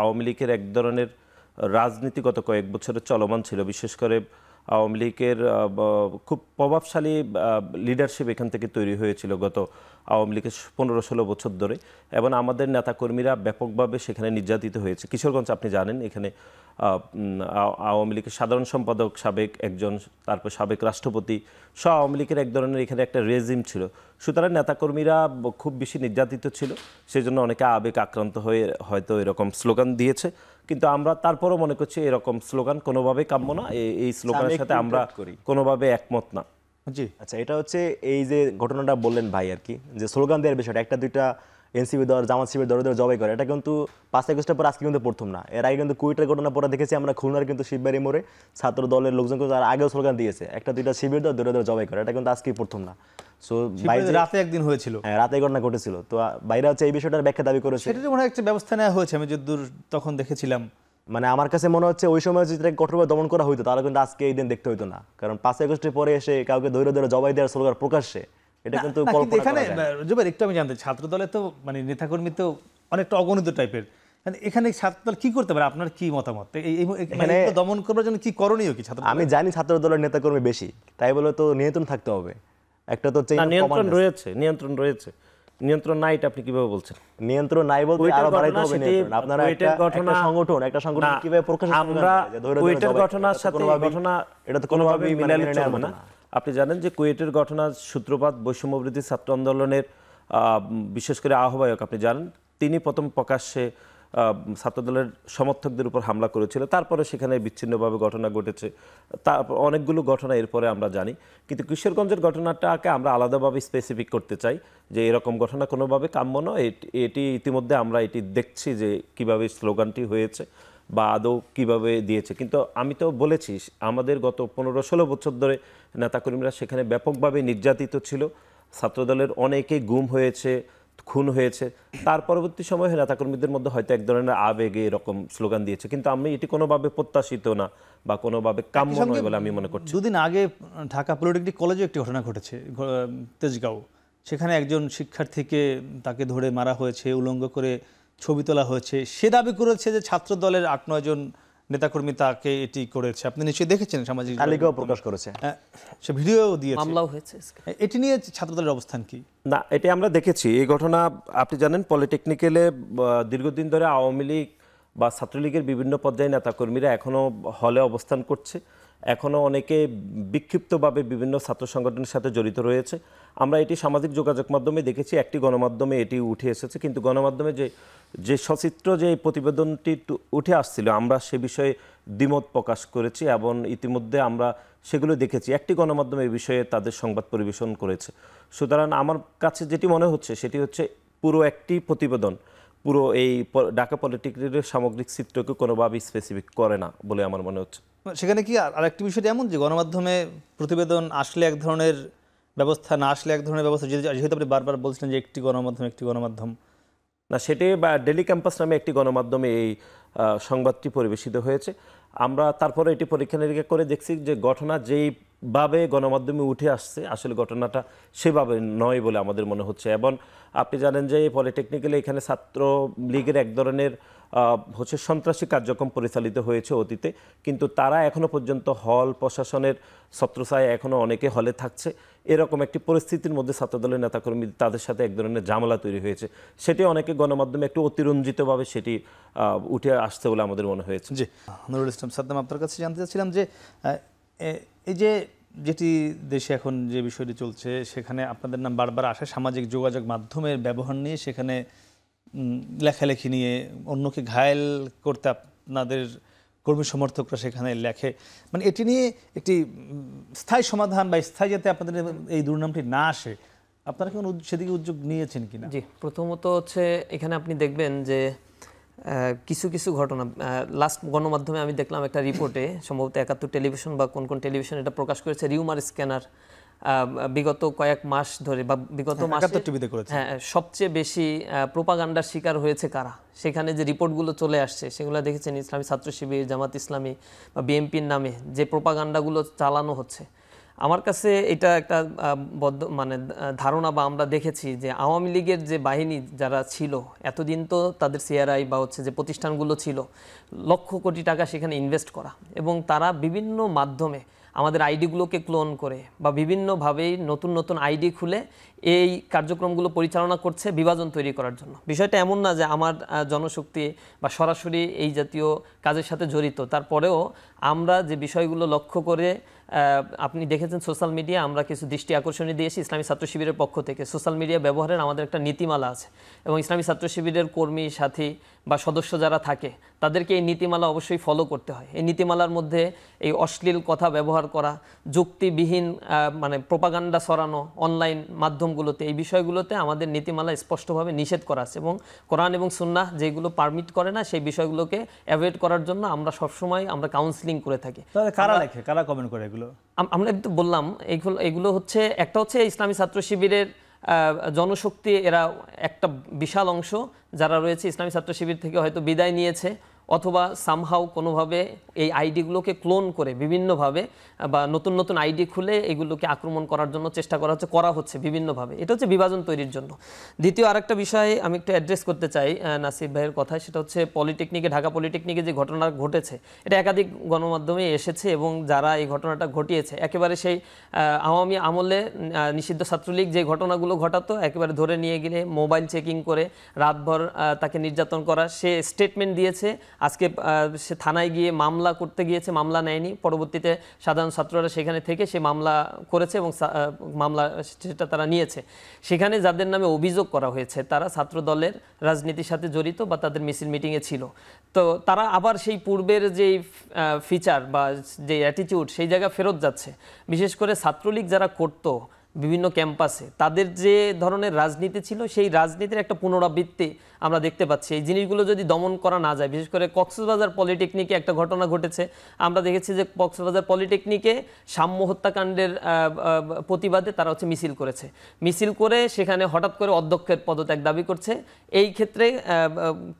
আওয়ামী লীগের এক ধরনের রাজনীতিগত কয়েক বছরের চলমান ছিল। বিশেষ করে আওয়ামী লীগের খুব প্রভাবশালী লিডারশিপ এখান থেকে তৈরি হয়েছিল গত আওয়ামী লীগের 15-16 বছর ধরে, এবং আমাদের নেতাকর্মীরা ব্যাপকভাবে সেখানে নির্যাতিত হয়েছে। কিশোরগঞ্জ আপনি জানেন এখানে আওয়ামী লীগের সাধারণ সম্পাদক সাবেক একজন, তারপর সাবেক রাষ্ট্রপতি সহ আওয়ামী লীগের এক ধরনের এখানে একটা রেজিম ছিল। সুতরাং নেতাকর্মীরা খুব বেশি নির্যাতিত ছিল, সেজন্য অনেকে আবেগ আক্রান্ত হয়ে হয়তো এরকম স্লোগান দিয়েছে। কিন্তু আমরা তারপরও মনে করছি এরকম স্লোগান কোনোভাবেই কাম্য না, এই স্লোগানের সাথে আমরা কোনোভাবে একমত না। জি, আচ্ছা, এটা হচ্ছে এই যে ঘটনাটা বললেন ভাই আর কি, যে স্লোগান দেওয়ার বিষয়টা, একটা দুইটা এনসিপি দল, জামাত শিবির দলে দলে জবাই করে, এটা কিন্তু 5 আগস্টের পর আজকে কিন্তু প্রথম না। এর আগে কিন্তু কুয়েটের ঘটনা পরে দেখেছি আমরা, খুলনার কিন্তু শিববাড়ি মোড়ে ছাত্র দলের লোকজন কিন্তু তার আগেও স্লোগান দিয়েছে, একটা দুইটা শিবির দল দলে দলে জবাই করে, এটা কিন্তু আজকেই প্রথম না। সো রাতে একদিন হয়েছিল, হ্যাঁ রাতে ঘটনা ঘটেছিল। তো বাইরে হচ্ছে এই বিষয়টার ব্যাখ্যা দাবি করেছে, সেটা মনে হয় একটা ব্যবস্থা নেওয়া হয়েছে, আমি যতদূর তখন দেখেছিলাম। মানে আমার কাছে মনে হচ্ছে ওই সময় যদি কঠোরভাবে দমন করা হইতো তাহলে কিন্তু আজকে এই দিন দেখতে হইতো না, কারণ 5 আগস্টের পরে এসে কাউকে ধৈর্য ধরে জবাই দেওয়ার স্লোগান প্রকাশ্যে, এটা কিন্তু এখানে জুবাইর একটু আমি জানতে, ছাত্র দলে তো মানে নেতাকর্মী তো অনেকটা অগণিত টাইপের, এখানে ছাত্রদল কি করতে পারে? আপনার কি মতামত? মানে দমন করার জন্য কি করণীয় কি ছাত্র? আমি জানি ছাত্র দলের নেতাকর্মী বেশি, তাই বলে তো নিয়ন্ত্রণ থাকতে হবে। একটা তো নিয়ন্ত্রণ রয়েছে, নিয়ন্ত্রণ নাই এটা আপনি কিভাবে বলছেন? নিয়ন্ত্রণ নাই বলতে আরো বাড়াইতে হবে নিয়ন্ত্রণ। আপনারা একটা সংগঠন কিভাবে প্রকাশ করবেন? আমরা কুয়েটের ঘটনার সাথে ঘটনা এটা তো কোনোভাবে মিলালে চলবে না। আপনি জানেন যে কুয়েটের ঘটনার সূত্রপাত বৈষম্যবিরোধী ছাত্র আন্দোলনের বিশেষ করে আহ্বায়ক, আপনি জানেন তিনি প্রথম প্রকাশ্যে ছাত্রদলের সমর্থকদের উপর হামলা করেছিল, তারপরে সেখানে বিচ্ছিন্নভাবে ঘটনা ঘটেছে, তারপর অনেকগুলো ঘটনা এরপরে আমরা জানি। কিন্তু কিশোরগঞ্জের ঘটনাটাকে আমরা আলাদাভাবে স্পেসিফিক করতে চাই যে এরকম ঘটনা কোনোভাবে কাম্য নয়। এটি ইতিমধ্যে আমরা এটি দেখছি যে কিভাবে স্লোগানটি হয়েছে বা আদৌ কিভাবে দিয়েছে। কিন্তু আমি তো বলেছি আমাদের গত 15-16 বছর ধরে নেতাকর্মীরা সেখানে ব্যাপকভাবে নির্যাতিত ছিল, ছাত্রদলের অনেকেই গুম হয়েছে, খুন হয়েছে, তার পরবর্তী সময়ে নেতাকর্মীদের মধ্যে হয়তো এক ধরনের আবেগে এরকম স্লোগান দিয়েছে, কিন্তু আমি এটি কোনোভাবে প্রত্যাশিত না বা কোনোভাবে কাম্য নয় বলে আমি মনে করছি। দুদিন আগে ঢাকা পলিটেকনিক কলেজে একটি ঘটনা ঘটেছে, তেজগাঁও। সেখানে একজন শিক্ষার্থীকে তাকে ধরে মারা হয়েছে, উলঙ্গ করে ছবি তোলা হয়েছে। সে দাবি করেছে যে ছাত্র দলের ৮-৯ জন নেতাকর্মী তাকে এটি করেছে। আপনি নিশ্চয়ই দেখেছেন সামাজিক তালিকাও প্রকাশ করেছে, সে ভিডিও দিয়েছে। মামলাও হয়েছে। এটি নিয়ে ছাত্র দলের অবস্থান কি? না, এটি আমরা দেখেছি। এই ঘটনা আপনি জানেন, পলিটেকনিক্যালে দীর্ঘদিন ধরে আওয়ামী লীগ বা ছাত্রলীগের বিভিন্ন পর্যায়ে নেতাকর্মীরা এখনও হলে অবস্থান করছে, এখনও অনেকে বিক্ষিপ্তভাবে বিভিন্ন ছাত্র সংগঠনের সাথে জড়িত রয়েছে। আমরা এটি সামাজিক যোগাযোগ মাধ্যমে দেখেছি, একটি গণমাধ্যমে এটি উঠে এসেছে, কিন্তু গণমাধ্যমে যে সচিত্র যে প্রতিবেদনটি উঠে আসছিল, আমরা সে বিষয়ে দ্বিমত প্রকাশ করেছি এবং ইতিমধ্যে আমরা সেগুলো দেখেছি। একটি গণমাধ্যমে এই বিষয়ে তাদের সংবাদ পরিবেশন করেছে। সুতরাং আমার কাছে যেটি মনে হচ্ছে সেটি হচ্ছে পুরো একটি প্রতিবেদন পুরো এই ঢাকা পলিটেকনিকের সামগ্রিক চিত্রকে কোনোভাবেই স্পেসিফিক করে না বলে আমার মনে হচ্ছে। সেখানে কি আরেকটি বিষয় এমন যে গণমাধ্যমে প্রতিবেদন আসলে এক ধরনের ব্যবস্থা, না আসলে এক ধরনের ব্যবস্থা, যেহেতু আপনি বারবার বলছিলেন যে একটি গণমাধ্যম না, সেটি ডেইলি ক্যাম্পাস নামে একটি গণমাধ্যমে এই সংবাদটি পরিবেশিত হয়েছে। আমরা তারপরে এটি পরীক্ষা নিরীক্ষা করে দেখছি যে ঘটনা যেইভাবে গণমাধ্যমে উঠে আসছে আসলে ঘটনাটা সেভাবে নয় বলে আমাদের মনে হচ্ছে। এবং আপনি জানেন যে পলিটেকনিক্যালে এখানে ছাত্র লীগের এক ধরনের হচ্ছে সন্ত্রাসী কার্যক্রম পরিচালিত হয়েছে অতীতে, কিন্তু তারা এখনো পর্যন্ত হল প্রশাসনের ছত্রছায়া এখনো অনেকে হলে থাকছে। এরকম একটি পরিস্থিতির মধ্যে ছাত্রদলের নেতাকর্মী তাদের সাথে এক ধরনের ঝামেলা তৈরি হয়েছে, সেটি অনেকে গণমাধ্যমে একটু অতিরঞ্জিতভাবে সেটি উঠে আসছে বলে আমাদের মনে হয়েছে। জি, নুরুল ইসলাম সাদ্দাম, আপনার কাছে জানতে চাচ্ছিলাম যে এই যেটি দেশে এখন যে বিষয়টি চলছে সেখানে আপনাদের নাম বারবার আসে, সামাজিক যোগাযোগ মাধ্যমের ব্যবহার নিয়ে, সেখানে লেখালেখি নিয়ে, অন্যকে ঘায়েল করতে আপনাদের কর্মী সমর্থকরা সেখানে লেখে, মানে এটি নিয়ে একটি স্থায়ী সমাধান বা স্থায়ী যাতে আপনাদের এই দুর্নামটি না আসে, আপনারা কেমন সেদিকে উদ্যোগ নিয়েছেন কিনা? জি, প্রথমত হচ্ছে এখানে আপনি দেখবেন যে কিছু কিছু ঘটনা লাস্ট গণমাধ্যমে আমি দেখলাম একটা রিপোর্টে, সম্ভবত ৭১ টেলিভিশন বা কোন টেলিভিশন এটা প্রকাশ করেছে, রিউমার স্ক্যানার বিগত কয়েক মাস ধরে বা বিগত মাসে সবচেয়ে বেশি প্রোপাগান্ডার শিকার হয়েছে কারা, সেখানে যে রিপোর্টগুলো চলে আসছে সেগুলো দেখেছেন ইসলামী ছাত্র শিবির, জামাত ইসলামী বা বিএনপির নামে যে প্রোপাগান্ডাগুলো চালানো হচ্ছে। আমার কাছে এটা একটা ধারণা বা আমরা দেখেছি যে আওয়ামী লীগের যে বাহিনী যারা ছিল এতদিন, তো তাদের সিআরআই বা হচ্ছে যে প্রতিষ্ঠানগুলো ছিল লক্ষ কোটি টাকা সেখানে ইনভেস্ট করা, এবং তারা বিভিন্ন মাধ্যমে আমাদের আইডিগুলোকে ক্লোন করে বা বিভিন্নভাবেই নতুন নতুন আইডি খুলে এই কার্যক্রমগুলো পরিচালনা করছে বিভাজন তৈরি করার জন্য। বিষয়টা এমন না যে আমার জনশক্তি বা সরাসরি এই জাতীয় কাজের সাথে জড়িত, তারপরেও আমরা যে বিষয়গুলো লক্ষ্য করে, আপনি দেখেছেন সোশ্যাল মিডিয়া আমরা কিছু দৃষ্টি আকর্ষণী দিয়েছি ইসলামী ছাত্র শিবিরের পক্ষ থেকে। সোশ্যাল মিডিয়া ব্যবহারের আমাদের একটা নীতিমালা আছে এবং ইসলামী ছাত্র শিবিরের কর্মী সাথী বা সদস্য যারা থাকে তাদেরকে এই নীতিমালা অবশ্যই ফলো করতে হয়। এই নীতিমালার মধ্যে এই অশ্লীল কথা ব্যবহার করা, যুক্তিবিহীন প্রোপাগান্ডা ছড়ানো অনলাইন মাধ্যমগুলোতে, এই বিষয়গুলোতে আমাদের নীতিমালা স্পষ্টভাবে নিষেধ করা আছে এবং কোরআন এবং সুন্নাহ যেগুলো পারমিট করে না সেই বিষয়গুলোকে অ্যাভয়েড করার জন্য আমরা সবসময় কাউন্সিলিং করে থাকি। কারা লেখে, কারা কমেন্ট করে এগুলো? আমরা বললাম এগুলো হচ্ছে, একটা হচ্ছে ইসলামী ছাত্র শিবিরের জনশক্তি, এরা একটা বিশাল অংশ যারা রয়েছে ইসলামী ছাত্র শিবির থেকে হয়তো বিদায় নিয়েছে অথবা সামহাও কোনোভাবে এই আইডিগুলোকে ক্লোন করে বিভিন্নভাবে বা নতুন নতুন আইডি খুলে এগুলোকে আক্রমণ করার জন্য চেষ্টা করা হচ্ছে বিভিন্নভাবে। এটা হচ্ছে বিভাজন তৈরির জন্য। দ্বিতীয় আরেকটা বিষয় আমি একটু অ্যাড্রেস করতে চাই নাসিব ভাইয়ের কথায়, সেটা হচ্ছে ঢাকা পলিটেকনিকে যে ঘটনা ঘটেছে এটা একাধিক গণমাধ্যমে এসেছে এবং যারা এই ঘটনাটা ঘটিয়েছে একেবারে সেই আওয়ামী আমলে নিষিদ্ধ ছাত্রলীগ যে ঘটনাগুলো ঘটাতো, একেবারে ধরে নিয়ে গেলে মোবাইল চেকিং করে রাতভর তাকে নির্যাতন করা, সে স্টেটমেন্ট দিয়েছে। আজকে সে থানায় গিয়ে মামলা করতে গিয়েছে, মামলা নেয়নি, পরবর্তীতে সাধারণ ছাত্ররা সেখানে থেকে সে মামলা করেছে এবং মামলা সেটা তারা নিয়েছে। সেখানে যাদের নামে অভিযোগ করা হয়েছে তারা ছাত্র দলের রাজনীতির সাথে জড়িত বা তাদের মিছিল মিটিংয়ে ছিল, তো তারা আবার সেই পূর্বের যেই ফিচার বা যে অ্যাটিটিউড সেই জায়গা ফেরত যাচ্ছে। বিশেষ করে ছাত্রলীগ যারা করতো বিভিন্ন ক্যাম্পাসে তাদের যে ধরনের রাজনীতি ছিল সেই রাজনীতির একটা পুনরাবৃত্তি আমরা দেখতে পাচ্ছি। এই জিনিসগুলো যদি দমন করা না যায়, বিশেষ করে কক্সবাজার পলিটেকনিকে একটা ঘটনা ঘটেছে, আমরা দেখেছি যে কক্সবাজার পলিটেকনিকে সাম্য হত্যাকাণ্ডের প্রতিবাদে তারা মিছিল করেছে, মিছিল করে সেখানে হঠাৎ করে অধ্যক্ষের পদত্যাগ দাবি করছে। এই ক্ষেত্রে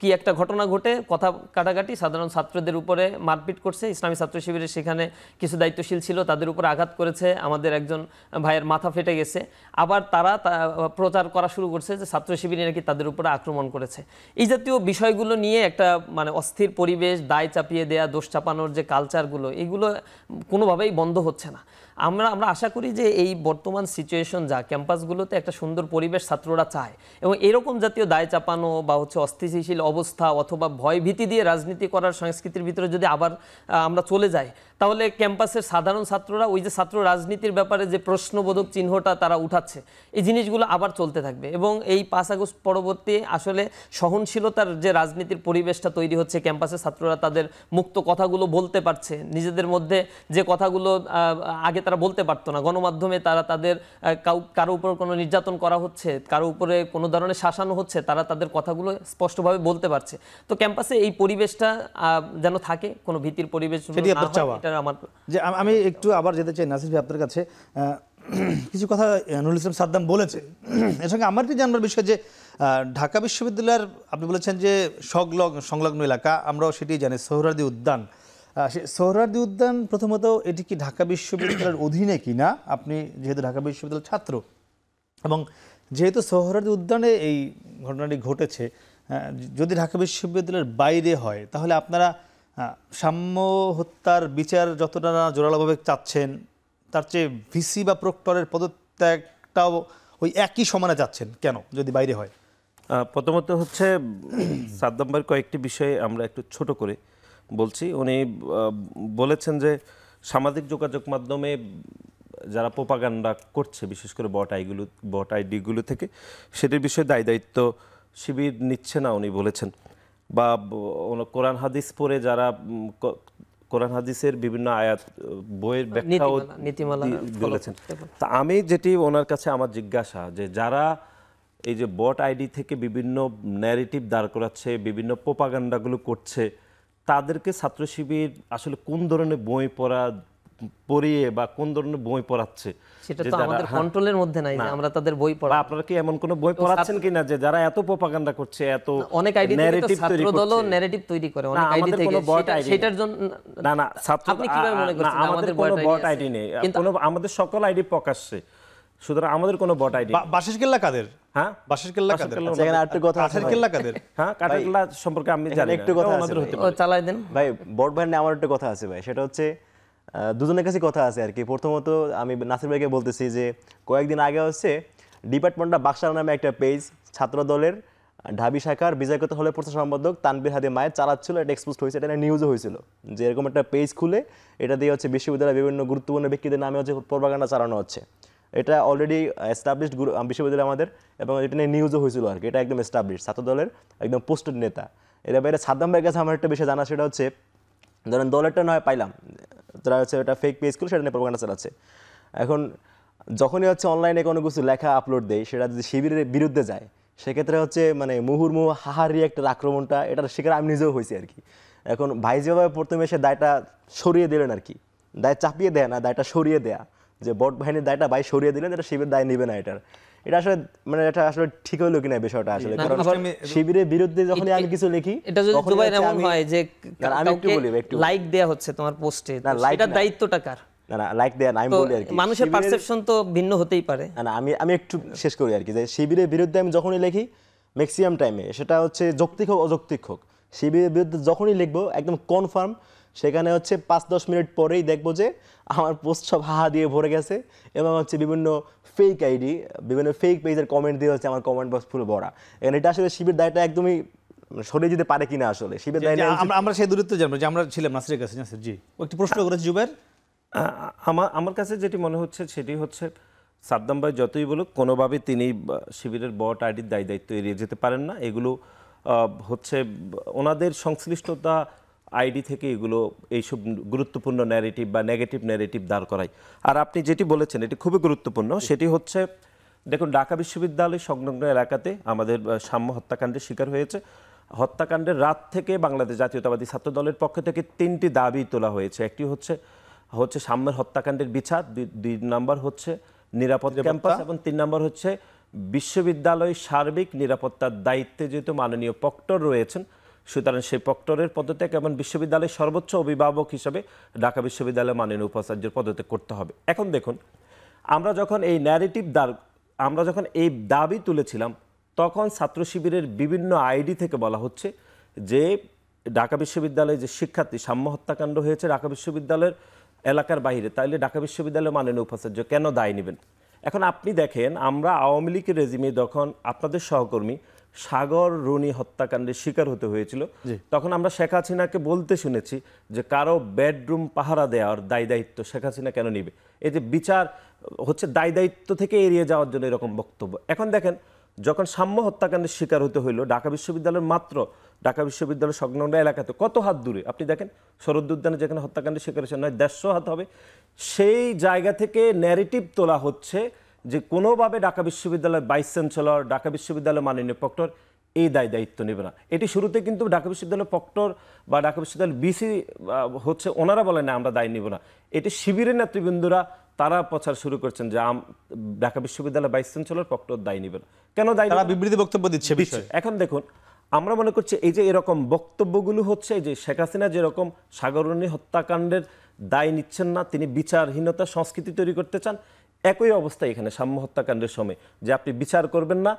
কি একটা ঘটনা ঘটে, কথা কাটাকাটি, সাধারণ ছাত্রদের উপরে মারপিট করছে, ইসলামী ছাত্র শিবিরের সেখানে কিছু দায়িত্বশীল ছিল তাদের উপরে আঘাত করেছে, আমাদের একজন ভাইয়ের মাথা ফেটে গেছে। আবার তারা প্রচার করা শুরু করছে যে ছাত্র শিবির নাকি তাদের উপরে আক্রমণ করেছে। এই জাতীয় বিষয়গুলো নিয়ে একটা অস্থির পরিবেশ, দায় চাপিয়ে দেয়া, দোষ চাপানোর যে কালচারগুলো, এগুলো কোনোভাবেই বন্ধ হচ্ছে না। আমরা আশা করি যে এই বর্তমান সিচুয়েশন যা, ক্যাম্পাসগুলোতে একটা সুন্দর পরিবেশ ছাত্ররা চায়, এবং এরকম জাতীয় দায় চাপানো বা অস্থিতিশীল অবস্থা অথবা ভয় ভীতি দিয়ে রাজনীতি করার সংস্কৃতির ভিতরে যদি আবার আমরা চলে যাই, তাহলে ক্যাম্পাসের সাধারণ ছাত্ররা ওই যে ছাত্র রাজনীতির ব্যাপারে যে প্রশ্নবোধক চিহ্নটা তারা উঠাচ্ছে, এই জিনিসগুলো আবার চলতে থাকবে। এবং এই 5 আগস্ট পরবর্তী আসলে সহনশীলতার যে রাজনীতির পরিবেশটা তৈরি হচ্ছে, ক্যাম্পাসের ছাত্ররা তাদের মুক্ত কথাগুলো বলতে পারছে, নিজেদের মধ্যে যে কথাগুলো আগে তারা বলতে পারতো না, গণমাধ্যমে তারা তাদের কারো উপর কোনো নির্যাতন করা হচ্ছে, কারো উপরে কোনো ধরনের শাসানো হচ্ছে, তারা তাদের কথাগুলো স্পষ্টভাবে বলতে পারছে। তো ক্যাম্পাসে এই পরিবেশটা যেন থাকে, কোনো ভীতির পরিবেশ না, যে আমি একটু আবার যেতে চাই নাসির ভাই আপনার কাছে। কিছু কথা নুরুল ইসলাম সাদ্দাম বলেছে, এর সঙ্গে আমার কি জানবার বিষয় যে ঢাকা বিশ্ববিদ্যালয়ের আপনি বলেছেন যে সংলগ্ন এলাকা, আমরাও সেটি জানি, সোহরাওয়ার্দী উদ্যান। সোহরাওয়ার্দী উদ্যান প্রথমত এটি কি ঢাকা বিশ্ববিদ্যালয়ের অধীনে কি না? আপনি যেহেতু ঢাকা বিশ্ববিদ্যালয়ের ছাত্র এবং যেহেতু সোহরাওয়ার্দী উদ্যানে এই ঘটনাটি ঘটেছে, যদি ঢাকা বিশ্ববিদ্যালয়ের বাইরে হয় তাহলে আপনারা সাম্য হত্যার বিচার যতটা না জোরালোভাবে চাচ্ছেন, তার চেয়ে ভিসি বা প্রক্টরের পদত্যাগটাও ওই একই সমানে চাচ্ছেন কেন যদি বাইরে হয়? প্রথমত হচ্ছে সাদ্দাম ভাইয়ের কয়েকটি বিষয়ে আমরা একটু ছোট করে বলছি। উনি বলেছেন যে সামাজিক যোগাযোগ মাধ্যমে যারা প্রোপাগান্ডা করছে, বিশেষ করে বট আইডিগুলো থেকে, সেটির বিষয়ে দায়িত্ব শিবির নিচ্ছে না উনি বলেছেন। বা কোরআন হাদিস পড়ে যারা কোরআন হাদিসের বিভিন্ন আয়াত বইয়ের ব্যাখ্যাও বলেছেন। তা আমি যেটি ওনার কাছে আমার জিজ্ঞাসা, যে যারা এই যে বট আইডি থেকে বিভিন্ন ন্যারেটিভ দাঁড় করাচ্ছে, বিভিন্ন প্রোপাগান্ডাগুলো করছে, তাদেরকে ছাত্র শিবির আসলে কোন ধরনের বই পড়িয়ে বা কোন ধরনের বই পড়াচ্ছে সেটা তো আমাদের কন্ট্রোলের মধ্যে নাই যে আমরা তাদের বই পড়া। আপনারা কি এমন কোন বই পড়াচ্ছেন কিনা যে যারা এত প্রোপাগান্ডা করছে, এত অনেক আইডি থেকে ছাত্র দলও ন্যারেটিভ তৈরি করে, অনেক আইডি থেকে সেটার জন্য না ছাত্র, আপনি কিভাবে মনে করছেন আমাদের কোনো বট আইডি নেই, আমাদের সকল আইডি প্রকাশ্যে, সুতরাং আমাদের কোনো বট আইডি। বাঁশের কেল্লা কাদের? হ্যাঁ, বাঁশের কেল্লা কাদের? সেখানে আরেকটু কথা আছে। কাঠের কেল্লা কাদের? হ্যাঁ, কাঠের কেল্লা সম্পর্কে আমি জানি না, একটু কথা আছে চালাই দেন ভাই। বট ভাই নিয়ে আমার একটা কথা আছে ভাই, সেটা হচ্ছে দুজনের কাছে কথা আছে আর কি। প্রথমত আমি নাসির ভাইকে বলতেছি যে কয়েকদিন আগে হচ্ছে ডিপার্টমেন্টটা বাক্সার নামে একটা পেজ ছাত্র দলের ঢাবি শাখার বিজয়গত হলে প্রচার সম্পাদক তানবীর হাদি মায়ের চালাচ্ছিল, এটা এক্সপোজ হয়েছে, এটা নিউজও হয়েছিল যে এরকম একটা পেজ খুলে এটা দিয়ে হচ্ছে বিশ্ববিদ্যালয়ের বিভিন্ন গুরুত্বপূর্ণ ব্যক্তিদের নামে হচ্ছে প্রোপাগান্ডা চালানো হচ্ছে। এটা অলরেডি এস্টাবলিশড বিশ্ববিদ্যালয় আমাদের, এবং এটা নিয়ে নিউজও হয়েছিল আর কি। এটা একদম এস্টাবলিশ ছাত্র দলের একদম পোস্টেড নেতা। এর বাইরে সাদ্দাম ভাইয়ের কাছে আমার একটা বিষয় জানা, সেটা হচ্ছে ধরেন দলেরটা নয় পাইলাম, যারা হচ্ছে এটা ফেক পেজ খুলে সেটা নিয়ে প্রোপাগান্ডা চালাচ্ছে। এখন যখনই হচ্ছে অনলাইনে কোনো কিছু লেখা আপলোড দেয়, সেটা যদি শিবিরের বিরুদ্ধে যায়, সেক্ষেত্রে হচ্ছে মুহুর্মুহু হাহারি একটা আক্রমণটা, এটার শিকার আমি নিজেও হয়েছি আর কি। এখন ভাই যেভাবে প্রথমে এসে দায়টা সরিয়ে দিলেন আর কি, দায় চাপিয়ে দেয় না, দায়টা সরিয়ে দেয়া, যে বট বাহিনীর দায়টা ভাই সরিয়ে দিলেন, এটা শিবির দায় নেবে না। এটা আসলে এটা আসলে ঠিক হলো কিনা বিষয়টা আসলে, কারণ শিবিরের বিরুদ্ধে যখনই আমি কিছু লিখি, এটা যদি জুবাইর এমন হয় যে আমি একটু বলি, একটু লাইক দেয়া হচ্ছে তোমার পোস্টে, এটার দায়িত্বটা কার? না লাইক দেয়া না, আমি বলি আর কি, মানুষের পারসেপশন তো ভিন্ন হতেই পারে। না আমি একটু শেষ করি আর কি, যে শিবিরের বিরুদ্ধে আমি যখনই লিখি ম্যাক্সিমাম টাইমে, সেটা হচ্ছে যৌক্তিক হোক অযৌক্তিক হোক, শিবিরের বিরুদ্ধে যখনই লিখবো একদম কনফার্ম সেখানে হচ্ছে 5-10 মিনিট পরেই দেখবো যে আমার পোস্ট সব হাহা দিয়ে ভরে গেছে, এবং হচ্ছে বিভিন্ন ফেক আইডি, বিভিন্ন ফেক পেজের কমেন্ট দিয়ে হচ্ছে আমার কমেন্ট বক্স ফুল ভরা। এবং এটা আসলে শিবির দায়টা একদমই সরিয়ে যেতে পারে কিনা আসলে শিবির দায়। আমরা সেই দূরত্ব জানবো যে আমরা ছিলাম নাসিরের কাছে। নাসির জি একটু প্রশ্ন করেছি জুবাইর। আমার কাছে যেটি মনে হচ্ছে সেটি হচ্ছে সাদ্দাম ভাই যতই বলুক, কোনোভাবে তিনি শিবিরের বট আইডির দায়িত্ব এড়িয়ে যেতে পারেন না। এগুলো হচ্ছে ওনাদের সংশ্লিষ্টতা আইডি থেকে এগুলো এইসব গুরুত্বপূর্ণ ন্যারেটিভ বা নেগেটিভ ন্যারেটিভ দাঁড় করায়। আর আপনি যেটি বলেছেন এটি খুবই গুরুত্বপূর্ণ, সেটি হচ্ছে দেখুন ঢাকা বিশ্ববিদ্যালয় সংলগ্ন এলাকাতে আমাদের সাম্য হত্যাকাণ্ডের শিকার হয়েছে। হত্যাকাণ্ডের রাত থেকে বাংলাদেশ জাতীয়তাবাদী ছাত্র দলের পক্ষ থেকে 3টি দাবি তোলা হয়েছে। একটি হচ্ছে সাম্যের হত্যাকাণ্ডের বিচার, দুই নম্বর হচ্ছে নিরাপদ ক্যাম্পাস, এবং 3 নম্বর হচ্ছে বিশ্ববিদ্যালয় সার্বিক নিরাপত্তার দায়িত্বে যেহেতু মাননীয় প্রক্টর রয়েছেন, সুতরাং সেই প্রক্টরের পদত্যাগ এবং বিশ্ববিদ্যালয়ের সর্বোচ্চ অভিভাবক হিসেবে ঢাকা বিশ্ববিদ্যালয়ের মাননীয় উপাচার্যের পদত্যাগ করতে হবে। এখন দেখুন, আমরা যখন এই দাবি তুলেছিলাম, তখন ছাত্র শিবিরের বিভিন্ন আইডি থেকে বলা হচ্ছে যে ঢাকা বিশ্ববিদ্যালয়ে যে শিক্ষার্থী সাম্য হত্যাকাণ্ড হয়েছে ঢাকা বিশ্ববিদ্যালয়ের এলাকার বাইরে, তাইলে ঢাকা বিশ্ববিদ্যালয়ের মাননীয় উপাচার্য কেন দায় নেবেন? এখন আপনি দেখেন, আমরা আওয়ামী লীগের রেজিমে যখন আপনাদের সহকর্মী সাগর রুনি হত্যাকাণ্ডের শিকার হতে হয়েছিল, তখন আমরা শেখ হাসিনাকে বলতে শুনেছি যে কারো বেডরুম পাহারা দেওয়ার দায় দায়িত্ব শেখ হাসিনা কেন নিবে? এই যে বিচার হচ্ছে দায় দায়িত্ব থেকে এড়িয়ে যাওয়ার জন্য এরকম বক্তব্য। এখন দেখেন, যখন সাম্য হত্যাকাণ্ডের শিকার হতে হইলো ঢাকা বিশ্ববিদ্যালয়ের মাত্র ঢাকা বিশ্ববিদ্যালয়ের সংলগ্ন এলাকাতে কত হাত দূরে, আপনি দেখেন শরৎ উদ্যানে যেখানে হত্যাকাণ্ডের শিকার হয়েছে নয় 150 হাত হবে, সেই জায়গা থেকে ন্যারেটিভ তোলা হচ্ছে যে কোনোভাবে ঢাকা বিশ্ববিদ্যালয়ের ভাইস চ্যান্সেলর, ঢাকা বিশ্ববিদ্যালয়ের মাননীয় প্রক্টর এই দায় দায়িত্ব নেবে না। এটি শুরুতে কিন্তু ঢাকা বিশ্ববিদ্যালয়ের প্রক্টর বা ঢাকা বিশ্ববিদ্যালয়ের বিসি হচ্ছে ওনারা বলেন না আমরা দায় নিব না, এটি শিবিরের নেতৃবৃন্দরা তারা প্রচার শুরু করছেন যে ঢাকা বিশ্ববিদ্যালয়ের ভাইস চ্যান্সেলর প্রক্টর দায় নিবে না। কেন দায়? তারা বিবৃতি বক্তব্য দিচ্ছে বিষয়ে। এখন দেখুন, আমরা মনে করছি এই যে এরকম বক্তব্যগুলো হচ্ছে, যে শেখ হাসিনা যেরকম সাগররুনি হত্যাকাণ্ডের দায় নিচ্ছেন না, তিনি বিচারহীনতা সংস্কৃতি তৈরি করতে চান, একই অবস্থা এখানে সাম্য হত্যাকাণ্ডের সময়, যে আপনি বিচার করবেন না,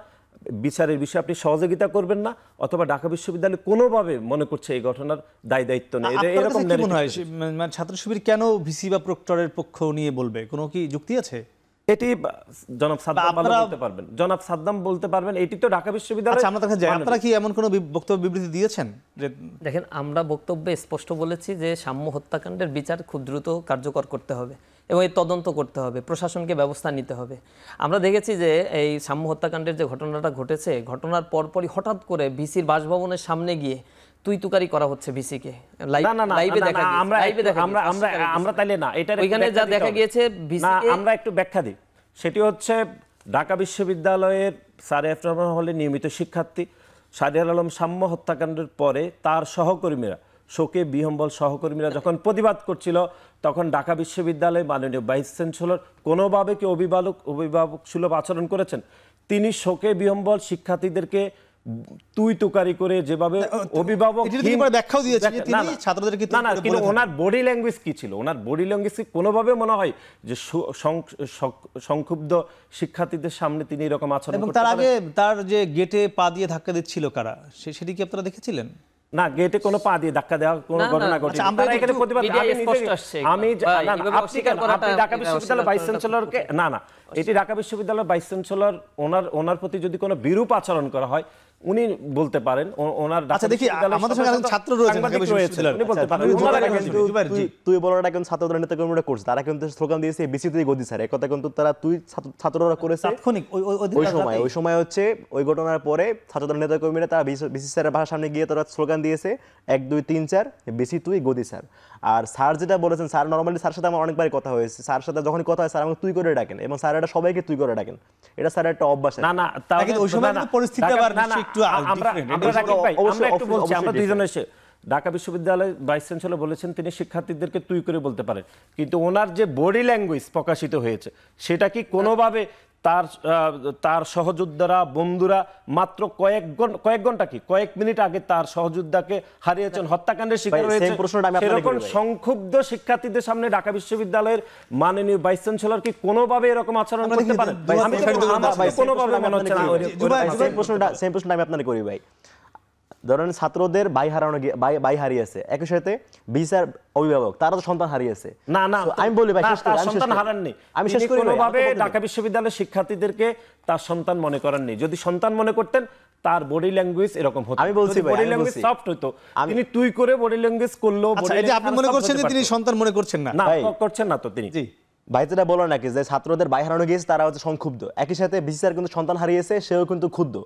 বিচারের বিষয়ে আপনি সহযোগিতা করবেন না, অথবা ঢাকা বিশ্ববিদ্যালয় কোনোভাবে মনে করছে এই ঘটনার দায় দায়িত্ব নেই। এরকম কি মনে হয়, মানে ছাত্র শিবির কেন ভিসি বা প্রক্টরের পক্ষ নিয়ে বলবে? কোনো কি যুক্তি আছে? এটি জনাব সাদ্দাম বলতে পারবেন, জনাব সাদ্দাম বলতে পারবেন, এটি তো ঢাকা বিশ্ববিদ্যালয়। আপনারা কি এমন কোনো বক্তব্য বিবৃতি দিয়েছেন? দেখেন, আমরা বক্তব্যে স্পষ্ট বলেছি যে সাম্য হত্যাকাণ্ডের বিচার খুব দ্রুত কার্যকর করতে হবে এবং এই তদন্ত করতে হবে, প্রশাসনকে ব্যবস্থা নিতে হবে। আমরা দেখেছি যে এই সাম্য হত্যাকাণ্ডের যে ঘটনাটা ঘটেছে, ঘটনার পরপরই হঠাৎ করে ভিসির বাসভবনের সামনে গিয়ে তুই তুকারি করা হচ্ছে ভিসিকে। আমরা একটু ব্যাখ্যা দিই, সেটি হচ্ছে ঢাকা বিশ্ববিদ্যালয়ের স্যার এফ রহমান হলে নিয়মিত শিক্ষার্থী শাহরিয়ার আলম সাম্য হত্যাকাণ্ডের পরে তার সহকর্মীরা, শোকে বিহম্বল সহকর্মীরা যখন প্রতিবাদ করছিল, তখন ঢাকা বিশ্ববিদ্যালয়ে মাননীয় ভাইস চ্যান্সেলর কোনোভাবে কি অভিভাবক সুলভ আচরণ করেছেন? তিনি শোকে বিহম্বল শিক্ষার্থীদেরকে তুই তুকারি করে যেভাবে অভিভাবক ব্যাখ্যাও দিয়েছেন যে তিনি ছাত্রদেরকে, কিন্তু ওনার বডি ল্যাঙ্গুয়েজ কি ছিল? ওনার বডি ল্যাঙ্গুয়েজ কোনোভাবে মনে হয় যে সংক্ষুব্ধ শিক্ষার্থীদের সামনে তিনি এরকম আচরণ করতে পারেন? তার আগে তার যে গেটে পা দিয়ে ধাক্কা দিচ্ছিল কারা, সেটি কি আপনারা দেখেছিলেন? না, গেটে কোনো পা দিয়ে ধাক্কা দেওয়া কোনো ঘটনা ঘটেনি। আমরা এখানে প্রতিবাদ, আপনি ঢাকা বিশ্ববিদ্যালয়ের ভাইস চ্যান্সেলরকে না, এটি ঢাকা বিশ্ববিদ্যালয়ের ভাইস চ্যান্সেলর, ওনার প্রতি যদি কোনো বিরূপ আচরণ করা হয় উনি বলতে পারেন। ওনার দেখি আমাদের সঙ্গে একজন ছাত্র রয়েছেন, উনি বলতে পারেন। তুই বলাটা কিন্তু ছাত্রদের নেতাকর্মীরা করছে, তারা কিন্তু স্লোগান দিয়েছে বিসিতেই গদি স্যার, একথা কিন্তু তারা তুই ছাত্ররা করেছে ওই সময় হচ্ছে ওই ঘটনার পরে ছাত্রদের নেতাকর্মীরা তারা বিসি স্যারের বাসার সামনে গিয়ে তারা স্লোগান দিয়েছে 1 2 3 4 বিসি তুই গদি স্যার। আর স্যার যেটা বলেছেন, স্যার নর্মালি স্যার সাথে আমার অনেকবারই কথা হয়েছে, স্যার সাথে যখনই কথা হয় স্যার আমাকে তুই করে ডাকেন, এবং স্যার এটা সবাইকে তুই করে ডাকেন, এটা স্যার একটা অভ্যাস। না, ওই সময় পরিস্থিতি আবার আমরা একটু বলছি, আমরা দুইজন এসে ঢাকা বিশ্ববিদ্যালয়ের ভাইস চ্যান্সেলর বলেছেন তিনি শিক্ষার্থীদেরকে তুই করে বলতে পারেন, কিন্তু ওনার যে বডি ল্যাঙ্গুয়েজ প্রকাশিত হয়েছে সেটা কি কোনোভাবে তার সহযোদ্ধারা, বন্ধুরা মাত্র কয়েক মিনিট আগে তার সহযোদ্ধাকে হারিয়েছেন, হত্যাকাণ্ডের শিকার হয়েছে, সেরকম সংক্ষুব্ধ শিক্ষার্থীদের সামনে ঢাকা বিশ্ববিদ্যালয়ের মাননীয় ভাইস চ্যান্সেলর কি কোনোভাবে এরকম আচরণ করতে পারেন? কোনোভাবে মনে হচ্ছে না। সেম প্রশ্নটা আমি আপনাকে করি ভাই। ধরেন ছাত্রদের ভাই হারিয়েছে, একই সাথে বিচার অভিভাবক তারা তো সন্তান হারিয়েছে। না, আমি বলি ভাই, সন্তান হারাননি, আমি শেষ করি। কোনোভাবে ঢাকা বিশ্ববিদ্যালয়ের শিক্ষার্থীদেরকে তার সন্তান মনে করেননি। যদি সন্তান মনে করতেন তার বডি ল্যাঙ্গুয়েজ এরকম হতো। আমি বলছি বডি ল্যাঙ্গুয়েজ সফট হতো, তিনি তুই করে বডি ল্যাঙ্গুয়েজ করলো। আপনি মনে করছেন যে তিনি সন্তান মনে করছেন না? না, করছেন না তো তিনি। ভাই যেটা বলো নাকি যে ছাত্রদের ভাই হারানো গিয়েছে তারা হচ্ছে সংক্ষুব্ধ, একই সাথে বিসি স্যার কিন্তু সন্তান হারিয়েছে, সেও কিন্তু ক্ষুব্ধ।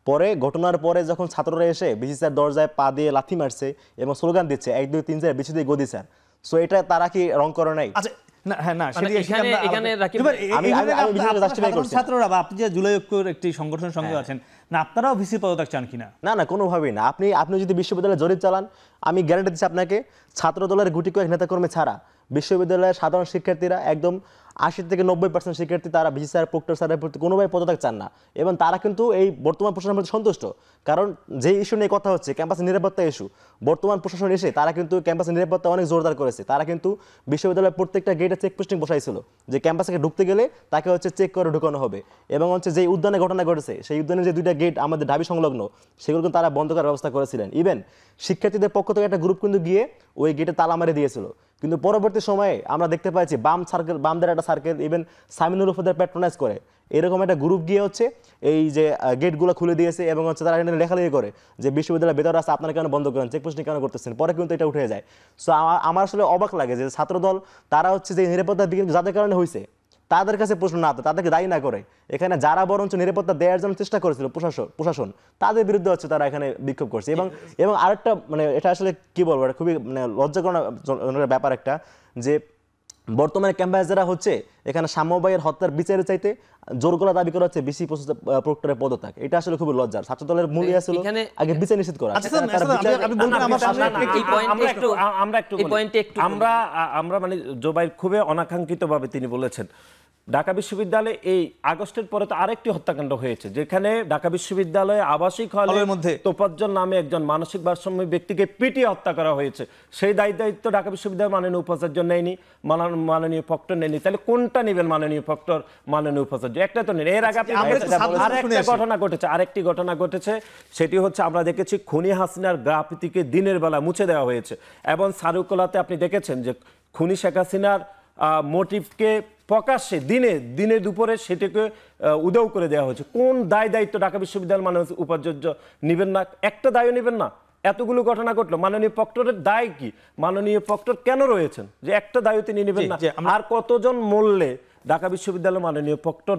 পরে ঘটনার পরে যখন ছাত্ররা এসে বিসি স্যার দরজায় পা দিয়ে লাথি মারছে এবং স্লোগান দিচ্ছে 1 2 3 4 বিসি দিয়ে গদি স্যার, সো এটা তারা কি রং করে নাই? আচ্ছা না, হ্যাঁ না, মানে এখানে রাকিব ভাই, ছাত্ররা বা আপনি যে জুলাই ঐক্যের একটি সংগঠনের সঙ্গে আছেন না, আপনারাও ভিসি পদত্যাগ চান কিনা? না না, কোনোভাবেই না। আপনি যদি বিশ্ববিদ্যালয়ে জরিপ চালান, আমি গ্যারান্টি দিচ্ছি আপনাকে, ছাত্র দলের গুটি কয়েক নেতাকর্মী ছাড়া বিশ্ববিদ্যালয়ের সাধারণ শিক্ষার্থীরা একদম 80 থেকে 90% শিক্ষার্থী তারা ভিসি স্যার, প্রক্টর স্যারের প্রতি কোনোভাবে পদত্যাগ চান না, এবং তারা কিন্তু এই বর্তমান প্রশাসনের প্রতি সন্তুষ্ট। কারণ যে ইস্যু নিয়ে কথা হচ্ছে ক্যাম্পাসের নিরাপত্তা ইস্যু, বর্তমান প্রশাসন এসে তারা কিন্তু ক্যাম্পাসের নিরাপত্তা অনেক জোরদার করেছে। তারা কিন্তু বিশ্ববিদ্যালয়ের প্রত্যেকটা গেটে চেকপোস্টিং বসাইছিল, যে ক্যাম্পাসে ঢুকতে গেলে তাকে হচ্ছে চেক করে ঢুকানো হবে, এবং হচ্ছে যে উদ্যানে ঘটনা ঘটেছে সেই উদ্যানের যে 2টা গেট আমাদের ঢাবি সংলগ্ন, সেগুলো কিন্তু তারা বন্ধ করার ব্যবস্থা করেছিলেন। ইভেন শিক্ষার্থীদের পক্ষ থেকে একটা গ্রুপ কিন্তু গিয়ে ওই গেটে তালা মারে দিয়েছিল। কিন্তু পরবর্তী সময়ে আমরা দেখতে পাচ্ছি বামদের একটা সার্কেল, ইভেন সামিনুল উফদের প্যাট্রোনাইজ করে এরকম একটা গ্রুপ গিয়ে হচ্ছে এই যে গেটগুলো খুলে দিয়েছে, এবং হচ্ছে তারা এখানে লেখালেখি করে যে বিশ্ববিদ্যালয়ের ভেতরে আছে, আপনারা কেন বন্ধ করেন, চেকপোস্টিং কেন করতেছেন। পরে কিন্তু এটা উঠে যায়। সো আমার আসলে অবাক লাগে যে ছাত্রদল তারা হচ্ছে যে নিরাপত্তার দিকে যাদের কারণে হয়েছে তাদের কাছে প্রশ্ন না, তাদেরকে দায়ী না করে এখানে যারা বরঞ্চ নিরাপত্তা দেওয়ার জন্য চেষ্টা করেছিল প্রশাসন, তাদের বিরুদ্ধে হচ্ছে তারা এখানে বিক্ষোভ করছে। এবং আরেকটা মানে এটা আসলে কি বলবো, এটা খুবই মানে লজ্জাকর ব্যাপার একটা, যে বর্তমানে ক্যাম্পাস যারা হচ্ছে এখানে সাম্যবাইয়ের হত্যার বিচারের চাইতে জোর গলা দাবি করা হচ্ছে বিসি প্রক্টরের পদত্যাগ। এটা আসলে খুবই লজ্জার। ছাত্রদলের মূল ইয়ে ছিল আগে বিচার নিশ্চিত করা। আমরা মানে জোবাইর খুবই অনাকাঙ্ক্ষিতভাবে তিনি বলেছেন ঢাকা বিশ্ববিদ্যালয়ে এই আগস্টের পরে তো আরেকটি হত্যাকাণ্ড হয়েছে, যেখানে ঢাকা বিশ্ববিদ্যালয়ে আবাসিক হলের মধ্যে তোফাজ্জল নামে একজন মানসিক ভারসাম্য ব্যক্তিকে পিটিয়ে হত্যা করা হয়েছে। সেই দায়িত্ব ঢাকা বিশ্ববিদ্যালয়ের মাননীয় উপাচার্য নেয়নি, মাননীয় প্রক্টর নেয়নি। তাহলে কোনটা নেবেন মাননীয় প্রক্টর, মাননীয় উপাচার্য? একটা তো নেই। এর আগে আরেকটি ঘটনা ঘটেছে, সেটি হচ্ছে আমরা দেখেছি খুনি হাসিনার গ্রাফিতিকে দিনের বেলা মুছে দেওয়া হয়েছে, এবং সারুকলাতে আপনি দেখেছেন যে খুনি শেখ হাসিনার মোটিভকে প্রকাশ্যে দিনে দুপুরে সেটাকে উদাও করে দেওয়া হয়েছে। কোন দায়িত্ব ঢাকা বিশ্ববিদ্যালয় মাননীয় উপাচার্য নেবেন না? একটা দায়ও নেবেন না? এতগুলো ঘটনা ঘটলো, মাননীয় প্রক্টরের দায় কি? মাননীয় প্রক্টর কেন রয়েছেন যে একটা দায় তিনি নেবেন না? আর কতজন মরলে ঢাকা বিশ্ববিদ্যালয় মাননীয় প্রক্টর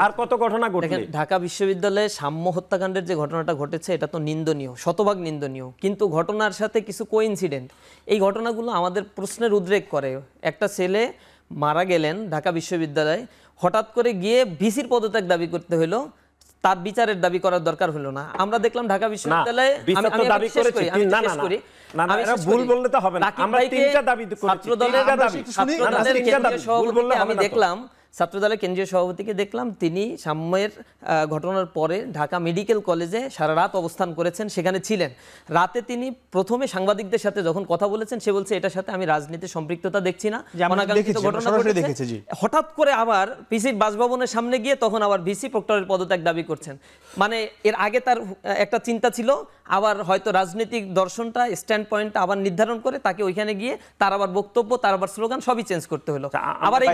আর কত ঘটনা ঘটে? ঢাকা বিশ্ববিদ্যালয়ে সাম্য হত্যাকাণ্ডের যে ঘটনাটা ঘটেছে এটা তো নিন্দনীয়, শতভাগ নিন্দনীয়, কিন্তু ঘটনার সাথে কিছু কোইন্সিডেন্ট, এই ঘটনাগুলো আমাদের প্রশ্নের উদ্রেক করে। একটা ছেলে মারা গেলেন ঢাকা বিশ্ববিদ্যালয়ে, হঠাৎ করে গিয়ে ভিসির পদত্যাগ দাবি করতে হলো, তার বিচারের দাবি করার দরকার হলো না। আমরা দেখলাম ঢাকা বিশ্ববিদ্যালয়ে আমি দেখলাম ছাত্রদলের কেন্দ্রীয় সভাপতিকে দেখলাম, তিনি সাম্যের ঘটনার পরে ঢাকা মেডিকেল কলেজে সারা রাত অবস্থান করেছেন, সেখানে ছিলেন। রাতে তিনি প্রথমে সাংবাদিকদের সাথে যখন কথা বলেছেন, সে বলছে এটার সাথে আমি রাজনীতির সম্পৃক্ততা দেখছি না, হঠাৎ করে আবার ভিসির বাসভবনের সামনে গিয়ে তখন আবার ভিসি প্রক্টরের পদত্যাগ দাবি করছেন। মানে এর আগে তার একটা চিন্তা ছিল, আবার হয়তো রাজনৈতিক দর্শনটা স্ট্যান্ড পয়েন্টটা আবার নির্ধারণ করে তাকে ওইখানে গিয়ে তার আবার বক্তব্য, তার আবার স্লোগান সবই চেঞ্জ করতে হলো। আবার এই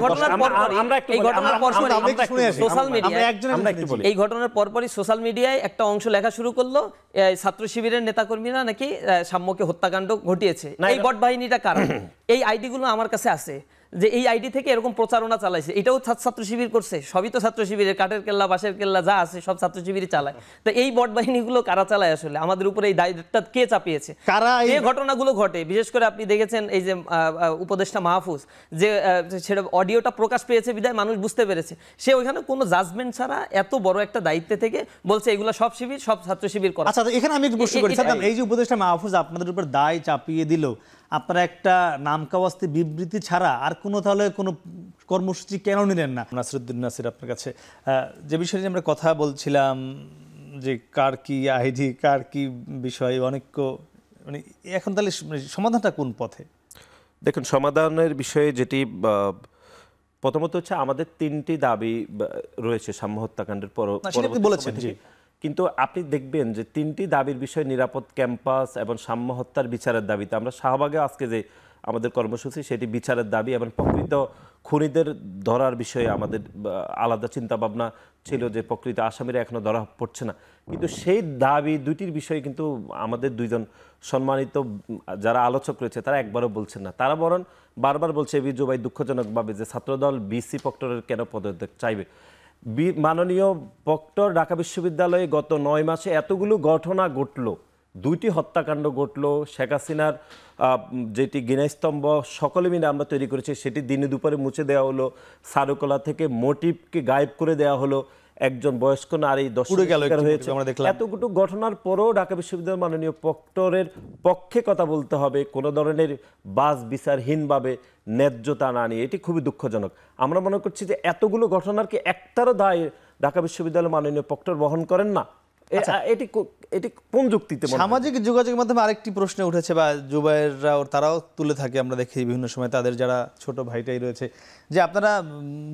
ঘটনার পরপরই সোশ্যাল মিডিয়ায় একটা অংশ লেখা শুরু করলো, ছাত্র শিবিরের নেতাকর্মীরা নাকি সাম্যকে হত্যাকাণ্ড ঘটিয়েছে। এই বট বাহিনীটা কারা? এই আইডিগুলো আমার কাছে আছে, যে এই আইডি থেকে এরকম প্রচারণা চালাইছে। এটাও ছাত্র শিবির করছে, সবই তো ছাত্র শিবিরের, কাঠের কেল্লা, বাঁশের কেল্লা যা আছে সব ছাত্র শিবিরই চালায়। তো এই বট বাহিনীগুলো কারা চালায় আসলে? আমাদের উপরে এই দায়িত্বটা কে চাপিয়েছে? যে ঘটনাগুলো ঘটে, বিশেষ করে আপনি দেখেছেন এই যে উপদেষ্টা মাহফুজ, যে সেটা অডিওটা প্রকাশ পেয়েছে বিধায় মানুষ বুঝতে পেরেছে, সে ওইখানে কোনো জাজমেন্ট ছাড়া এত বড় একটা দায়িত্ব থেকে বলছে এগুলো সব শিবির, সব ছাত্র শিবির করে। আচ্ছা, এখানে আমি একটু প্রশ্ন করি, এই যে উপদেষ্টা মাহফুজ আপনাদের উপর দায় চাপিয়ে দিল, আপনারা একটা নামকাওয়াস্তে বিবৃতি ছাড়া আর কোনো তাহলে কোনো কর্মসূচি কেন নিলেন না? নাসিরউদ্দিন নাসির, আপনার কাছে যে বিষয়ে আমরা কথা বলছিলাম, যে কার কি আইডি, কার কি বিষয়, অনেক মানে এখন তাহলে সমাধানটা কোন পথে? দেখুন, সমাধানের বিষয়ে যেটি প্রথমত হচ্ছে আমাদের 3টি দাবি রয়েছে সাম্য হত্যাকাণ্ডের পর বলেছেন, কিন্তু আপনি দেখবেন যে 3টি দাবির বিষয়ে নিরাপদ ক্যাম্পাস এবং সাম্য হত্যার বিচারের দাবিতে আমরা শাহবাগে আজকে যে আমাদের কর্মসূচি, সেটি বিচারের দাবি এবং প্রকৃত খুনিদের ধরার বিষয়ে আমাদের আলাদা চিন্তা ভাবনা ছিল যে প্রকৃত আসামিরা এখনো ধরা পড়ছে না, কিন্তু সেই দাবি দুইটির বিষয়ে কিন্তু আমাদের দুইজন সম্মানিত যারা আলোচক রয়েছে তারা একবারও বলছেন না। তারা বরং বারবার বলছে এবি জুবাই দুঃখজনকভাবে যে ছাত্রদল বিসি প্রক্টরের কেন পদত্যাগ চাইবে। মাননীয় প্রক্টর ঢাকা বিশ্ববিদ্যালয়ে গত 9 মাসে এতগুলো ঘটনা ঘটলো, 2টি হত্যাকাণ্ড ঘটলো, শেখ হাসিনার যেটি গিনাস্তম্ভ সকলে মিলে আমরা তৈরি করেছি সেটি দিনে দুপুরে মুছে দেওয়া হলো, সারুকলা থেকে মোটিভকে গায়েব করে দেওয়া হলো, একজন বয়স্ক নারী হয়েছে। এতগুলো ঘটনার পরও ঢাকা বিশ্ববিদ্যালয় মাননীয় প্রক্টরের পক্ষে কথা বলতে হবে কোনো ধরনের বাস বিচারহীনভাবে ন্যায্যতা না নিয়ে, এটি খুবই দুঃখজনক। আমরা মনে করছি যে এতগুলো ঘটনার কি একটারও দায় ঢাকা বিশ্ববিদ্যালয় মাননীয় প্রক্টর বহন করেন না? এটি কোন যুক্তিতে? সামাজিক যোগাযোগের মাধ্যমে আরেকটি প্রশ্ন উঠেছে বা জুবাইররা তারাও তুলে থাকে, আমরা দেখি বিভিন্ন সময় তাদের যারা ছোট ভাইটাই রয়েছে, যে আপনারা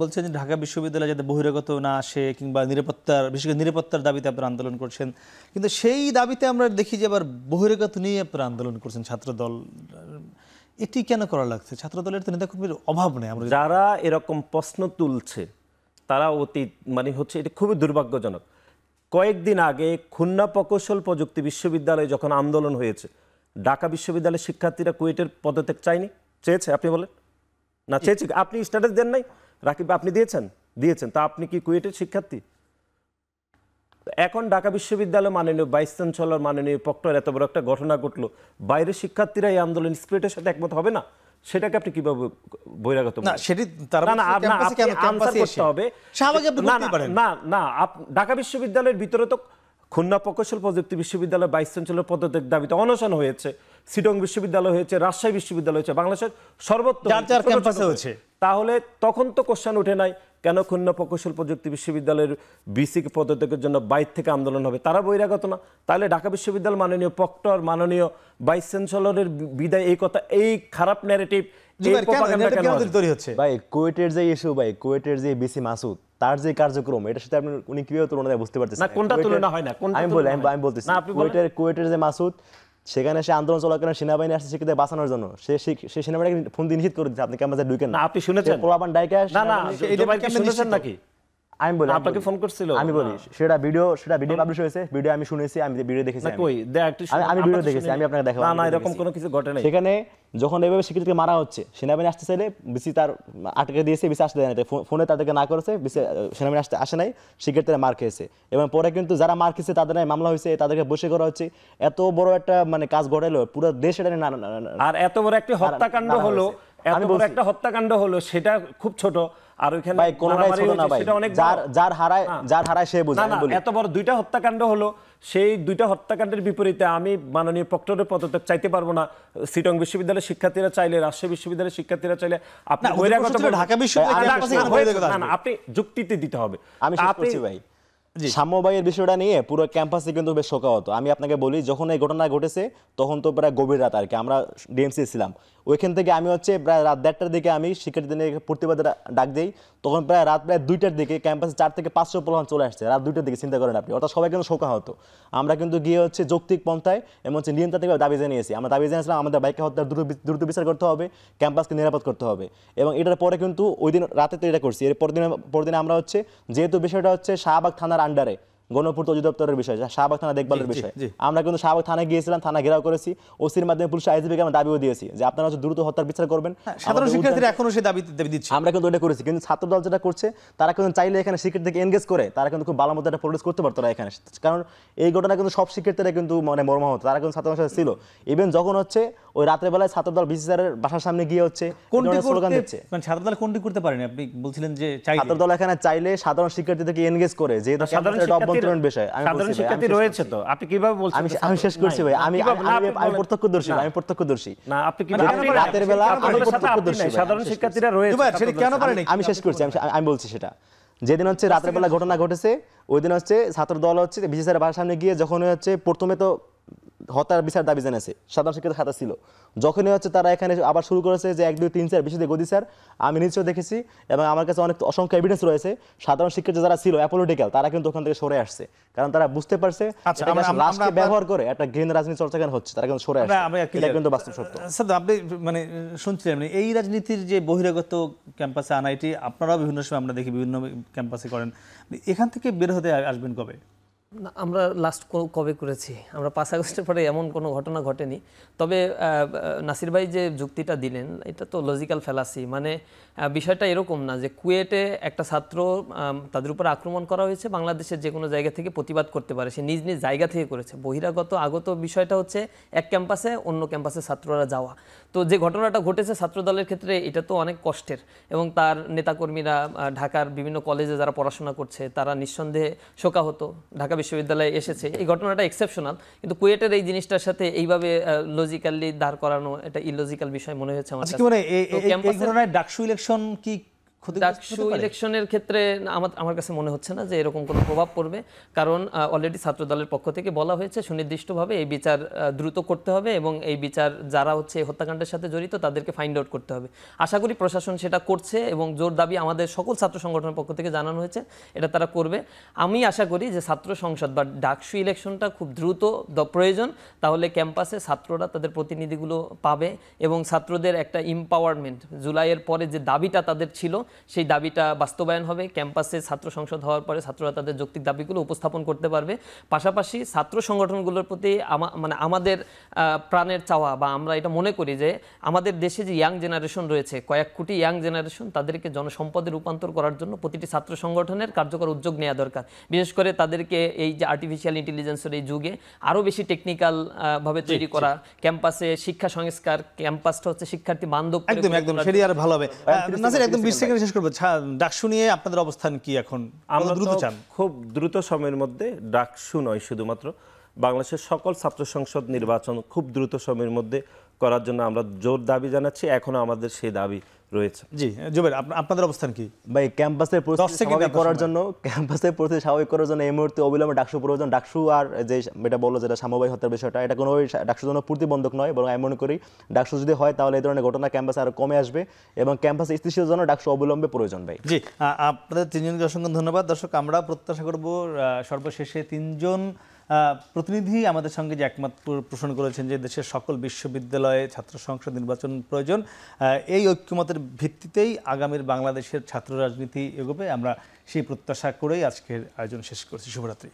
বলছেন যে ঢাকা বিশ্ববিদ্যালয়ে যাতে বহিরাগত না আসে কিংবা নিরাপত্তার, বিশেষ করে নিরাপত্তার দাবিতে আপনারা আন্দোলন করছেন, কিন্তু সেই দাবিতে আমরা দেখি যে আবার বহিরাগত নিয়ে আপনারা আন্দোলন করছেন ছাত্রদল। এটি কেন করা লাগছে? ছাত্রদলের তো নেতাকর্মীর অভাব নেই। আমরা যারা এরকম প্রশ্ন তুলছে তারা এটা খুবই দুর্ভাগ্যজনক। কয়েকদিন আগে খুলনা প্রকৌশল প্রযুক্তি বিশ্ববিদ্যালয়ে যখন আন্দোলন হয়েছে, ঢাকা বিশ্ববিদ্যালয়ের শিক্ষার্থীরা কুয়েটের পদত্যাগ চায়নি? চেয়েছে? আপনি বলেন না চেয়েছে? আপনি স্ট্যাটাস দেন নাই? রাকিব আপনি দিয়েছেন তা আপনি কি কুয়েটের শিক্ষার্থী? এখন ঢাকা বিশ্ববিদ্যালয় মাননীয় ভাইস চ্যান্সেলর মাননীয় প্রক্টর এত বড় একটা ঘটনা ঘটলো, বাইরের শিক্ষার্থীরা এই আন্দোলন স্পিরিটের সাথে একমত হবে না? সেটাকে আপনি কিভাবে বহিরাগত? না সেটি তারা করতে হবে না। ঢাকা বিশ্ববিদ্যালয়ের ভিতরে তো খুলনা প্রকৌশল প্রযুক্তি বিশ্ববিদ্যালয় ভাইস চ্যান্সেলর পদত্যাগ দাবিতে অনশন হয়েছে, চিটং বিশ্ববিদ্যালয় হয়েছে, রাজশাহী বিশ্ববিদ্যালয় হয়েছে, বাংলাদেশের সর্বত্র হয়েছে। তাহলে তখন তো কোশ্চেন উঠে নাই কেন খুলনা প্রকৌশল প্রযুক্তি বিশ্ববিদ্যালয়ের বিসি পদত্যাগের জন্য বাইরে থেকে আন্দোলন হবে? তারা বহিরাগত না? তাহলে ঢাকা বিশ্ববিদ্যালয় মাননীয় প্রক্টর মাননীয় ভাইস চ্যান্সেলরের বিদায় এই কথা, এই খারাপ ন্যারেটিভ ভাই কুয়েটের যে ইস্যু, ভাই কুয়েটের যে বিসি মাসুদ তার যে কার্যক্রম, এটার সাথে আপনি উনি কিভাবে তুলনা দেয় বুঝতে পারতেছেন না? কোনটা তুলনা হয় না? আমি বলতেছি কুয়েটের যে মাসুদ, সেখানে সে আন্দোলন চলাকালীন সেনাবাহিনী আসছে শিক্ষিত বাঁচানোর জন্য, সে সেনাবাহিনীকে ফোন দিয়ে নিষেধ করে দিচ্ছে আপনি ক্যাম্পাসে ঢুকেন না। আপনি শুনেছেন? নাকি আমি বলি আপনাকে ফোন করছিল? আমি বলি সেটা ভিডিও পাবলিশ হয়েছে, ভিডিও আমি শুনেছি, আমি ভিডিও দেখেছি। আমি ভিডিও দেখেছি, আমি আপনাকে দেখাবো। না এরকম কোনো কিছু ঘটে নাই। সেখানে যখন এভাবে শিক্ষিতকে মারা হচ্ছে, সেনাবাহিনী আসতে চাইলে বিসি তার আটকে দিয়েছে, বিসি আসতে দেয় না, ফোনে তাদেরকে না করেছে, সেনাবাহিনী আসে নাই, শিক্ষার্থীরা মার খেয়েছে। এবং পরে কিন্তু যারা মার খেয়েছে তাদের মামলা হয়েছে, তাদেরকে বসে করা হচ্ছে। এত বড় একটা কাজ ঘটাইলো, পুরো দেশ এটা আর এত বড় একটা হত্যাকাণ্ড হলো, সেটা খুব ছোট। আর ওইখানে ভাই কোনটাই ছোট না ভাই, যার হারায় সে বোঝে। এত বড় 2টা হত্যাকাণ্ড হলো, সেই 2টা হত্যাকাণ্ডের বিপরীতে আমি মাননীয় প্রক্টরের পদত্যাগ চাইতে পারবো না। চিটং বিশ্ববিদ্যালয়ের শিক্ষার্থীরা চাইলে, রাজশাহী বিশ্ববিদ্যালয়ের শিক্ষার্থীরা চাইলে, আপনি ঢাকা বিশ্ববিদ্যালয় আপনি যুক্তিতে দিতে হবে। আমি শেষ করছি ভাই। সাম্যবাইয়ের বিষয়টা নিয়ে পুরো ক্যাম্পাসে কিন্তু বেশ শোকাহত। আমি আপনাকে বলি, যখন এই ঘটনা ঘটেছে তখন তো প্রায় গভীর রাত আর কি, আমরা ডিএমসি ছিলাম। ওইখান থেকে আমি প্রায় রাত 1টার দিকে আমি শিক্ষার্থীদের নিয়ে প্রতিবাদের ডাক দিই। তখন প্রায় রাত 2টার দিকে ক্যাম্পাসে 4 থেকে 500 পোলাপান চলে আসছে রাত 2টার দিকে, চিন্তা করেন আপনি। অর্থাৎ সবাই কিন্তু শোকাহত। আমরা কিন্তু গিয়ে যৌক্তিক পন্থায় এবং নিয়মতান্ত্রিকভাবে দাবি জানিয়েছি। আমরা দাবি জানিয়েছিলাম আমাদের বাইকে হত্যার দ্রুত বিচার করতে হবে, ক্যাম্পাসকে নিরাপদ করতে হবে। এবং এটার পরে কিন্তু ওই দিন রাতে তো এটা করছি। এর পরদিন আমরা যেহেতু বিষয়টা শাহবাগ থানার আন্ডারে, গণপূর্ত অধিদপ্তরের বিষয়, শাহবাগ থানা দেখভালের বিষয়, আমরা কিন্তু শাহবাগ থানায় গিয়েছিলাম, থানা ঘেরাও করেছি। ওসির মাধ্যমে পুলিশ আইজিপিকে আমরা দাবিও দিয়েছি যে আপনারা দ্রুত হত্যার বিচার করবেন। সাধারণ শিক্ষার্থীরা এখনো সেই দাবি দিচ্ছে। আমরা কিন্তু এটা করেছি, কিন্তু ছাত্রদল যেটা করছে, তারা কিন্তু চাইলে এখানে শিক্ষার্থীকে এনগেজ করে তারা কিন্তু খুব ভালো মতো একটা প্রোটেস্ট করতে পারতো না এখানে। কারণ এই ঘটনা কিন্তু সব শিক্ষার্থীরা কিন্তু মর্মাহত, তারা কিন্তু ছাত্রদের সাথে ছিল। ইভেন যখন ওই রাতের বেলায় ছাত্রদল বিসি স্যারের বাসার সামনে গিয়ে স্লোগান দিচ্ছে। ছাত্রদল কোনটি করতে পারেনি? আপনি বলছিলেন যে ছাত্রদল এখানে চাইলে সাধারণ শিক্ষার্থীদেরকে এনগেজ করে, যেহেতু অভ্যন্তরীণ বিষয়। শিক্ষার্থী রয়েছে তো, আপনি কিভাবে বলছেন? আমি শেষ করছি ভাই, আমি প্রত্যক্ষদর্শী। না আপনি কি রাতের বেলা সাধারণ শিক্ষার্থীরা রয়েছে, সেটা কেন পারেনি? আমি শেষ করছি, আমি বলছি সেটা যেদিন রাতের বেলা ঘটনা ঘটেছে, ওই দিন ছাত্র দল বিসি স্যারের বাসার সামনে গিয়ে যখন প্রথমে তো হত্যার বিচার দাবি জানিয়েছে, সাধারণ শিক্ষার্থী খাতা ছিল। যখনই হচ্ছে তারা এখানে আবার শুরু করেছে যে 1 2 3 4 বেশি গদি স্যার, আমি নিজেও দেখেছি এবং আমার কাছে অনেক অসংখ্য এভিডেন্স রয়েছে, সাধারণ শিক্ষার্থী যারা ছিল অ্যাপোলিটিক্যাল তারা কিন্তু ওখান থেকে সরে আসছে, কারণ তারা বুঝতে পারছে আচ্ছা, এটাকে আমরা- আসলে রাষ্ট্রকে আমরা- ব্যবহার করে একটা ঘৃণা রাজনীতি চর্চা কেন হচ্ছে, তারা কিন্তু সরে আসছে। এটা কিন্তু বাস্তব সত্য। স্যার আপনি মানে শুনছিলেন মানে এই রাজনীতির যে বহিরাগত ক্যাম্পাসে আনা, এটি আপনারাও বিভিন্ন সময় আমরা দেখি বিভিন্ন ক্যাম্পাসে করেন, এখান থেকে বের হতে আসবেন কবে? না, আমরা লাস্ট কবে করেছি, আমরা 5 আগস্টের পরে এমন কোনো ঘটনা ঘটেনি। তবে নাসির ভাই যে যুক্তিটা দিলেন এটা তো লজিক্যাল ফ্যালাসি। মানে বিষয়টা এরকম না যে কুয়েটে একটা ছাত্র তাদের উপর আক্রমণ করা হয়েছে, বাংলাদেশের যে কোনো জায়গা থেকে প্রতিবাদ করতে পারে, সে নিজ নিজ জায়গা থেকে করেছে। বহিরাগত আগত বিষয়টা হচ্ছে এক ক্যাম্পাসে অন্য ক্যাম্পাসে ছাত্ররা যাওয়া। তো যে ঘটনাটা ঘটেছে ছাত্রদলের ক্ষেত্রে এটা তো অনেক কষ্টের, এবং তার নেতাকর্মীরা ঢাকার বিভিন্ন কলেজে যারা পড়াশোনা করছে তারা নিঃসন্দেহে শোকাহত, ঢাকা বিশ্ববিদ্যালয়ে এসেছে। এই ঘটনাটা এক্সেপশনাল, কিন্তু কুয়েটের এই জিনিসটার সাথে এইভাবে লজিক্যালি দাঁড় করানো এটা ইলজিক্যাল বিষয় মনে হয়েছে আমার আচ্ছা, কাছে। কি মানে তো এই ক্যাম্পাসের ঘটনায় ডাকসু ইলেকশন কি ডাকসু ইলেকশনের ক্ষেত্রে আমার কাছে মনে হচ্ছে না যে এরকম কোনো প্রভাব পড়বে, কারণ অলরেডি ছাত্র দলের পক্ষ থেকে বলা হয়েছে সুনির্দিষ্টভাবে এই বিচার দ্রুত করতে হবে এবং এই বিচার যারা হচ্ছে এই হত্যাকাণ্ডের সাথে জড়িত তাদেরকে ফাইন্ড আউট করতে হবে। আশা করি প্রশাসন সেটা করছে এবং জোর দাবি আমাদের সকল ছাত্র সংগঠনের পক্ষ থেকে জানানো হয়েছে এটা তারা করবে। আমি আশা করি যে ছাত্র সংসদ বা ডাকসু ইলেকশনটা খুব দ্রুত প্রয়োজন, তাহলে ক্যাম্পাসে ছাত্ররা তাদের প্রতিনিধিগুলো পাবে এবং ছাত্রদের একটা এম্পাওয়ারমেন্ট, জুলাইয়ের পরে যে দাবিটা তাদের ছিল সেই দাবিটা বাস্তবায়ন হবে। ক্যাম্পাসে ছাত্র সংসদ হওয়ার পরে ছাত্ররা তাদের যৌক্তিক দাবিগুলো উপস্থাপন করতে পারবে। পাশাপাশি ছাত্র সংগঠনগুলোর প্রতি মানে আমাদের প্রাণের চাওয়া বা আমরা এটা মনে করি যে আমাদের দেশে যে ইয়াং জেনারেশন রয়েছে, কয়েক কোটি ইয়াং জেনারেশন, তাদেরকে জনসম্পদে রূপান্তর করার জন্য প্রতিটি ছাত্র সংগঠনের কার্যকর উদ্যোগ নেওয়া দরকার। বিশেষ করে তাদেরকে এই যে আর্টিফিশিয়াল ইন্টেলিজেন্সের এই যুগে আরও বেশি টেকনিক্যাল ভাবে তৈরি করা, ক্যাম্পাসে শিক্ষা সংস্কার, ক্যাম্পাসটা হচ্ছে শিক্ষার্থী বান্ধব করে একদম গড়ে একদম তোলার সেটি আর ভালো হবে। নাসির একদম 20 সেকেন্ড শেষ করবো। ডাকসু নিয়ে আপনাদের অবস্থান কি এখন? আমরা দ্রুত তো চান? খুব দ্রুত সময়ের মধ্যে ডাকসু নয় শুধুমাত্র বাংলাদেশের সকল ছাত্র সংসদ নির্বাচন খুব দ্রুত সময়ের মধ্যে করার জন্য আমরা জোর দাবি জানাচ্ছি, এখনো আমাদের সেই দাবি রয়েছে। জি জুবের, আপনাদের অবস্থান কি? ভাই ক্যাম্পাসের পরিস্থিতি সেকেন্ড স্বাভাবিক আপনার করার সময়। জন্য, ক্যাম্পাসের পরিস্থিতি স্বাভাবিক করার জন্য এই মুহূর্তে অবিলম্বে ডাকসু প্রয়োজন। ডাকসু আর যে এটা বললো যেটা সাম্যবাহী হত্যার বিষয়টা, এটা কোনো ডাকসুর জন্য প্রতিবন্ধক নয়, বরং আমি মনে করি ডাকসু যদি হয় তাহলে এই ধরনের ঘটনা ক্যাম্পাসে আরো কমে আসবে এবং ক্যাম্পাসে স্থিতিশীল জন্য ডাকসু অবিলম্বে প্রয়োজন। ভাই জি, আপনাদের তিনজনকে অসংখ্য ধন্যবাদ। দর্শক, আমরা প্রত্যাশা করব সর্বশেষে তিনজন প্রতিনিধি আমাদের সঙ্গে যে একমত পোষণ করেছেন যে দেশের সকল বিশ্ববিদ্যালয়ে ছাত্র সংসদ নির্বাচন প্রয়োজন, এই ঐক্যমতের ভিত্তিতেই আগামীর বাংলাদেশের ছাত্র রাজনীতি এগোবে। আমরা সেই প্রত্যাশা করেই আজকের আয়োজন শেষ করছি। শুভরাত্রি।